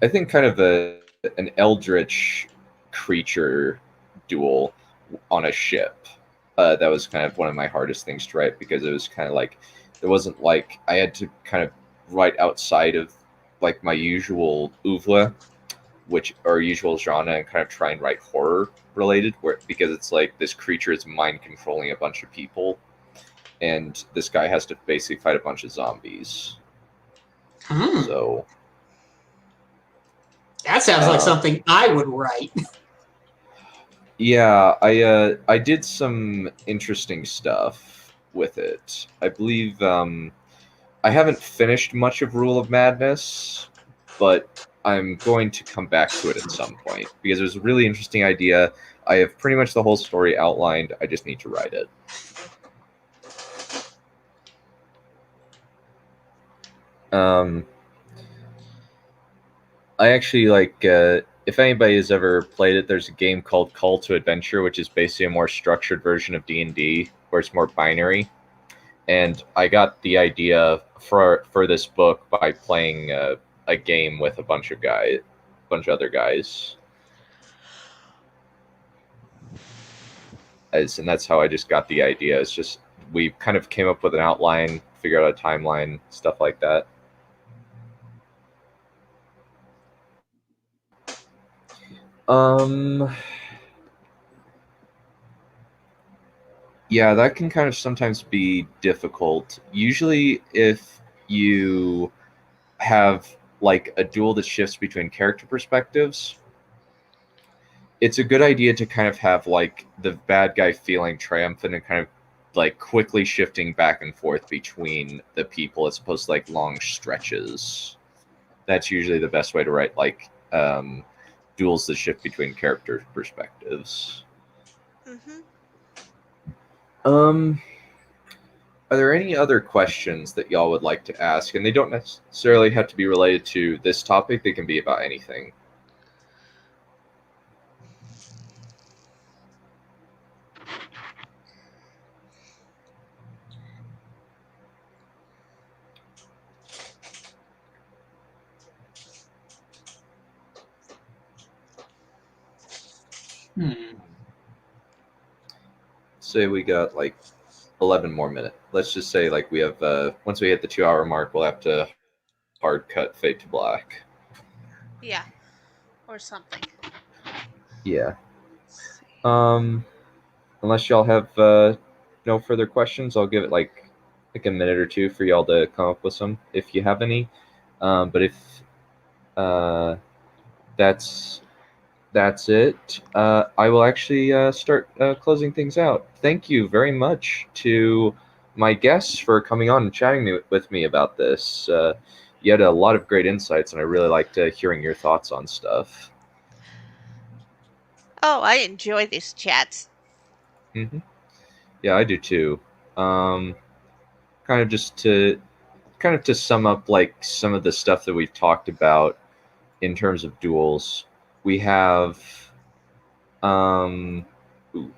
I think kind of an eldritch creature duel on a ship. That was kind of one of my hardest things to write because it was kind of like it wasn't like I had to kind of write outside of like my usual oeuvre, which or usual genre, and kind of try and write horror related, where because it's like this creature is mind controlling a bunch of people, and this guy has to basically fight a bunch of zombies. So That sounds like something I would write. yeah, I did some interesting stuff with it. I believe I haven't finished much of Rule of Madness, but I'm going to come back to it at some point because it was a really interesting idea. I have pretty much the whole story outlined. I just need to write it. I actually like if anybody has ever played it, there's a game called Call to Adventure, which is basically a more structured version of D&D, where it's more binary. And I got the idea for this book by playing a game with a bunch of other guys. And that's how I just got the idea. It's just we kind of came up with an outline, figured out a timeline, stuff like that. Yeah, that can kind of sometimes be difficult. Usually, if you have like a duel that shifts between character perspectives, it's a good idea to kind of have like the bad guy feeling triumphant and kind of like quickly shifting back and forth between the people as opposed to like long stretches. That's usually the best way to write like duels that shift between character perspectives. Mm-hmm. Are there any other questions that y'all would like to ask? And they don't necessarily have to be related to this topic. They can be about anything. Say we got like 11 more minutes. Let's just say like we have once we hit the 2 hour mark, we'll have to hard cut Fade to Black. Yeah, or something. Yeah. Unless y'all have no further questions, I'll give it like a minute or two for y'all to come up with some if you have any. But if that's it. I will actually start closing things out. Thank you very much to my guests for coming on and chatting with me about this. You had a lot of great insights, and I really liked hearing your thoughts on stuff. Oh, I enjoy these chats. hmm Yeah, I do too. Um, kind of just to sum up like some of the stuff that we've talked about in terms of duels, we have um, ooh,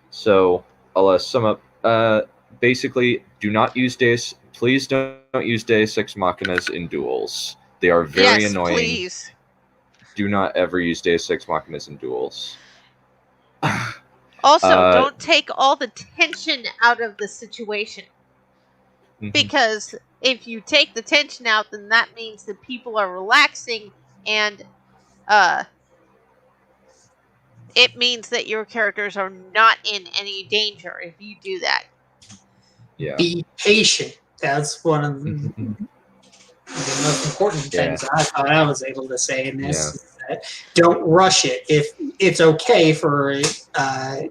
so I'll sum up. Basically, do not use Deus. Please don't use Deus Ex Machinas in duels. They are very Yes, annoying. please. Do not ever use Deus Ex Machinas in duels. Also, uh, don't take all the tension out of the situation. mhm, Because if you take the tension out, then that means that people are relaxing, and uh, it means that your characters are not in any danger if you do that. yeah. Be patient. That's one of the Mhm, most important yeah. things I thought I was able to say in Yeah. this. Is that don't rush it. If it's okay for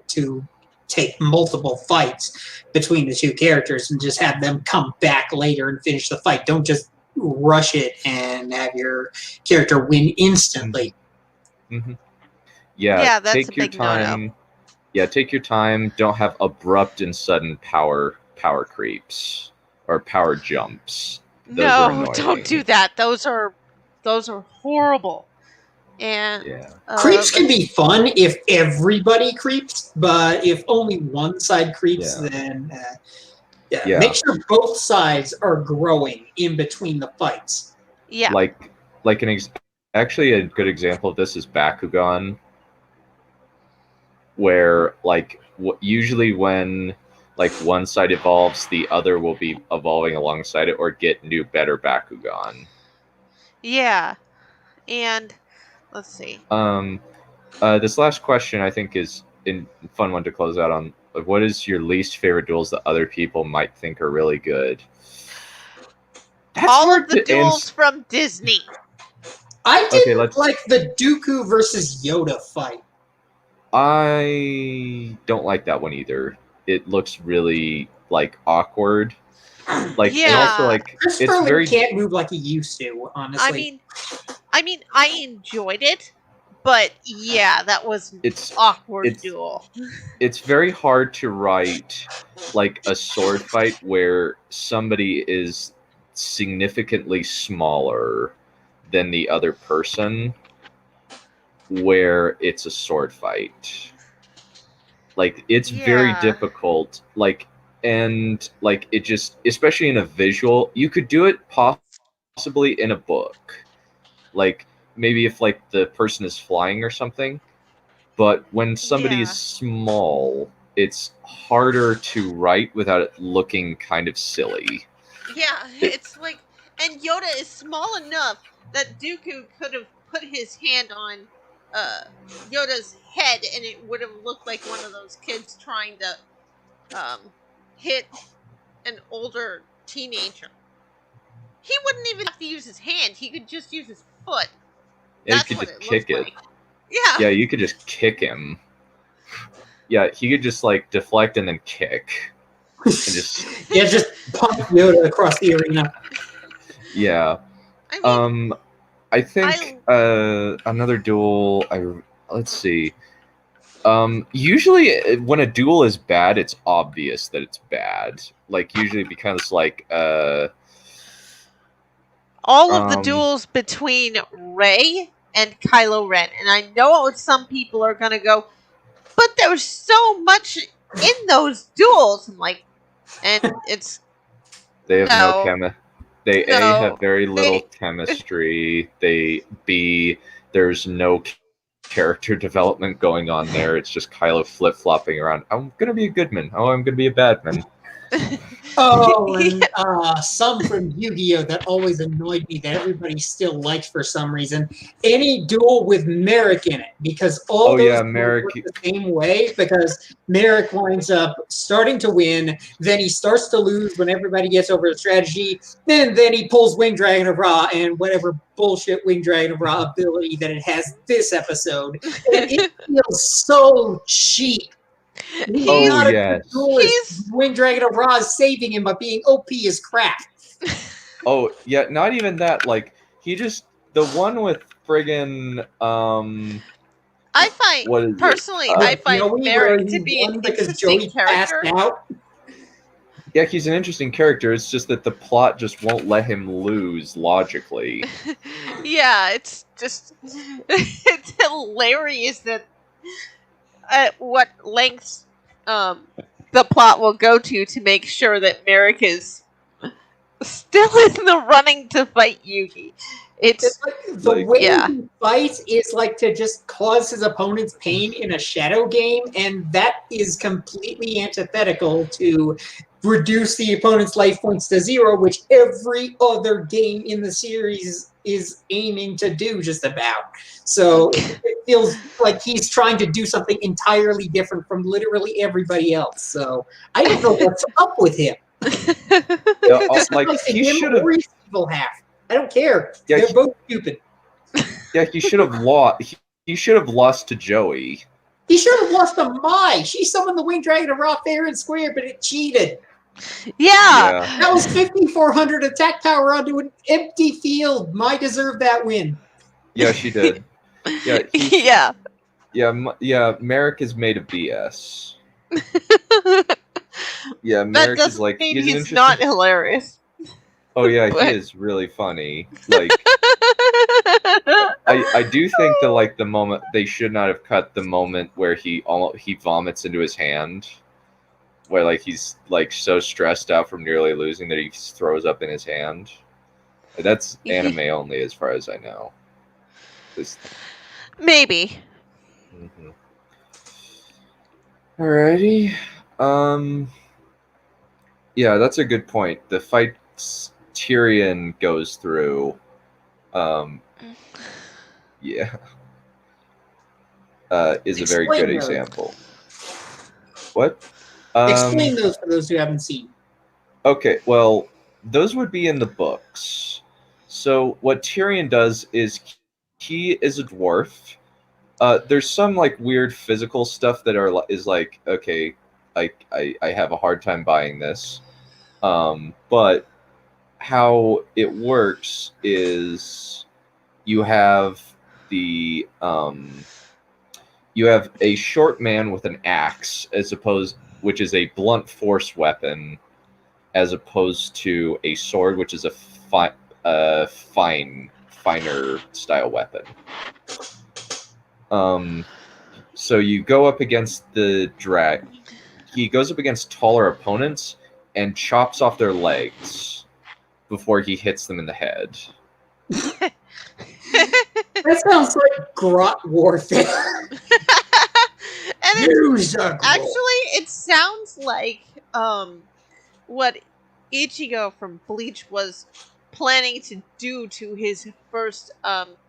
to take multiple fights between the two characters and just have them come back later and finish the fight. Don't just rush it and have your character win instantly. hmm Yeah. Yeah, that's a Take your big no-no. time. Yeah, take your time. Don't have abrupt and sudden power creeps or power jumps. Those are No, don't do annoying. that. Those are horrible. And Yeah. Creeps can let's be fun if everybody creeps, but if only one side creeps, Yeah. then yeah, Yeah. make sure both sides are growing in between the fights. yeah. Like actually a good example of this is Bakugan, where like usually when like one side evolves, the other will be evolving alongside it or get new better Bakugan. Yeah. And let's see. Um, this last question I think is a fun one to close out on. Like, what is your least favorite duels that other people might think are really good? That's All of hard the to duels answer. from Disney. I Okay, didn't like the Dooku versus Yoda fight. I don't like that one either. It looks really like awkward. Like, and also Yeah. like it's Christopher Lee very can't move like he used to, I honestly. mean, I enjoyed it, but yeah, that was an it's awkward it's duel. it's very hard to write like a sword fight where somebody is significantly smaller than the other person where it's a sword fight. Like it's very Yeah. difficult. Like and like it just especially in a visual, you could do it possibly in a book. Like maybe if like the person is flying or something, but when somebody is Yeah. small, it's harder to write without it looking kind of silly. Yeah, It, it's like, and Yoda is small enough that Dooku could have put his hand on uh Yoda's head, and it would have looked like one of those kids trying to hit an older teenager. He wouldn't even have to use his hand. He could just use his foot. you That's could what just it kick looked it. like. Yeah. Yeah, you could just kick him. Yeah, he could just like deflect and then kick. And just Yeah, just pump Yoda across the arena. yeah. I mean, I think I another duel. Let's see. Usually when a duel is bad, it's obvious that it's bad. Like usually because like all of the um duels between Rey and Kylo Ren, and I know some people are gonna go, but there's so much in those duels. I'm like, and it's they have no no, They A have no, very little they, chemistry. They B there's no character development going on there. It's just Kylo flip flopping around. I'm gonna be a good man. Oh, I'm gonna be a bad man. Oh, and some from Yu-Gi-Oh! That always annoyed me that everybody still liked for some reason. Any duel with Merrick in it, because all Oh those yeah, duels Merrick. work the same way, because Merrick winds up starting to win, then he starts to lose when everybody gets over the strategy, and then he pulls Wing Dragon of Ra and whatever bullshit Wing Dragon of Ra ability that it has this episode. And it feels so cheap. He's Oh not a yes. good duelist. He's Wing Dragon of Ra is saving him by being OP as crap. Oh yeah. Not even that. Like he just the one with friggin' I find what is it? personally, I find Joey, where Merrick to he be an won because interesting Joey passed character. out. Yeah, he's an interesting character. It's just that the plot just won't let him lose logically. Yeah, it's just it's hilarious that at what lengths the plot will go to make sure that Merrick is still in the running to fight Yugi. It's The Like- way yeah. he fights is like to just cause his opponent's pain in a shadow game, and that is completely antithetical to reduce the opponent's life points to 0, which every other game in the series is aiming to do just about. So it feels like he's trying to do something entirely different from literally everybody else. So I don't know what's up with him. Yeah, Just like like he him should have. or his evil half. I don't care. Yeah, They're both stupid. Yeah, he should have lost. He should have lost to Joey. He should have lost to Mai. She summoned the Winged Dragon of Raw fair and square, but it cheated. Yeah. That was 5,400 attack power onto an empty field. Mai deserved that win. Yeah, she did. Yeah, Yeah. Yeah. Merrick is made of BS. Yeah, That Merrick is doesn't like mean he's an he's interesting. not hilarious. Oh yeah, but- he is really funny. Like I do think that like the moment they should not have cut the moment where he vomits into his hand, where like he's like so stressed out from nearly losing that he throws up in his hand. That's anime only, as far as I know. This. Maybe. Mm-hmm. Alrighty. Yeah, that's a good point. The fight Tyrion goes through. Yeah. Is a very Explain good those. example. What? Explain those for those who haven't seen. Okay, well, those would be in the books. So what Tyrion does is he is a dwarf. There's some like weird physical stuff that is like, okay, I have a hard time buying this. But how it works is you have the you have a short man with an axe which is a blunt force weapon, as opposed to a sword, which is a finer style weapon. So you go up against the drag. He goes up against taller opponents and chops off their legs before he hits them in the head. That sounds like grot warfare. And Use a grot. actually, it sounds like what Ichigo from Bleach was planning to do to his first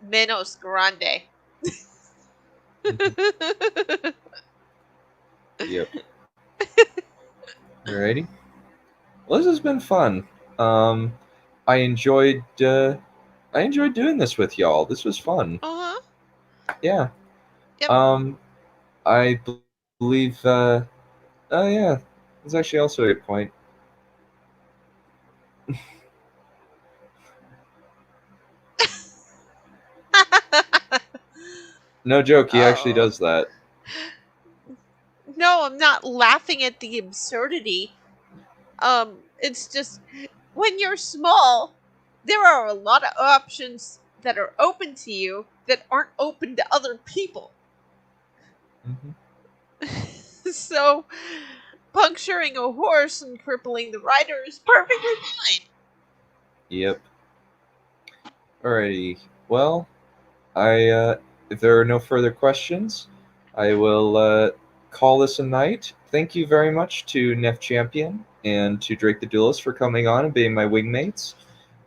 Menos Grande. Yep. Alrighty. Well, this has been fun. I enjoyed doing this with y'all. This was fun. Uh-huh. Yeah. Yep. I believe. Oh yeah, that's actually also a good point. No joke. He actually Oh. does that. No, I'm not laughing at the absurdity. It's just when you're small, there are a lot of options that are open to you that aren't open to other people. Mm-hmm. So, puncturing a horse and crippling the rider is perfectly fine. Yep. Alrighty. Well, if there are no further questions, I will call this a night. Thank you very much to Nef Champion and to Drake the Duelist for coming on and being my wingmates.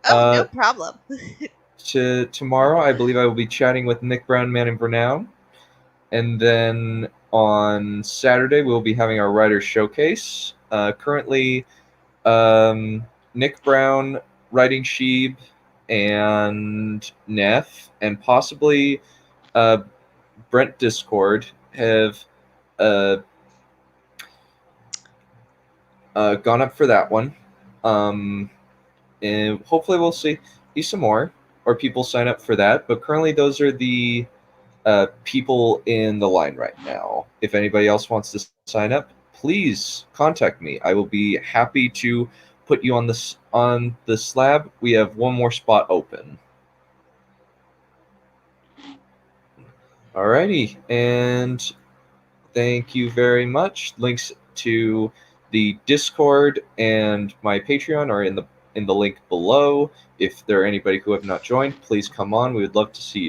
Oh, no problem. Tomorrow, I believe I will be chatting with Nick Brown, Man of Renown. And then on Saturday, we'll be having our Writer Showcase. Currently, Nick Brown, Writing Sheeb, and Neff, and possibly Brent Discord have gone up for that one. And hopefully we'll see some more, or people sign up for that. But currently those are the people in the line right now. If anybody else wants to sign up, please contact me. I will be happy to put you on the slab. We have one more spot open. Alrighty, and thank you very much. Links to the Discord and my Patreon are in the link below. If there are anybody who have not joined, please come on. We would love to see you there.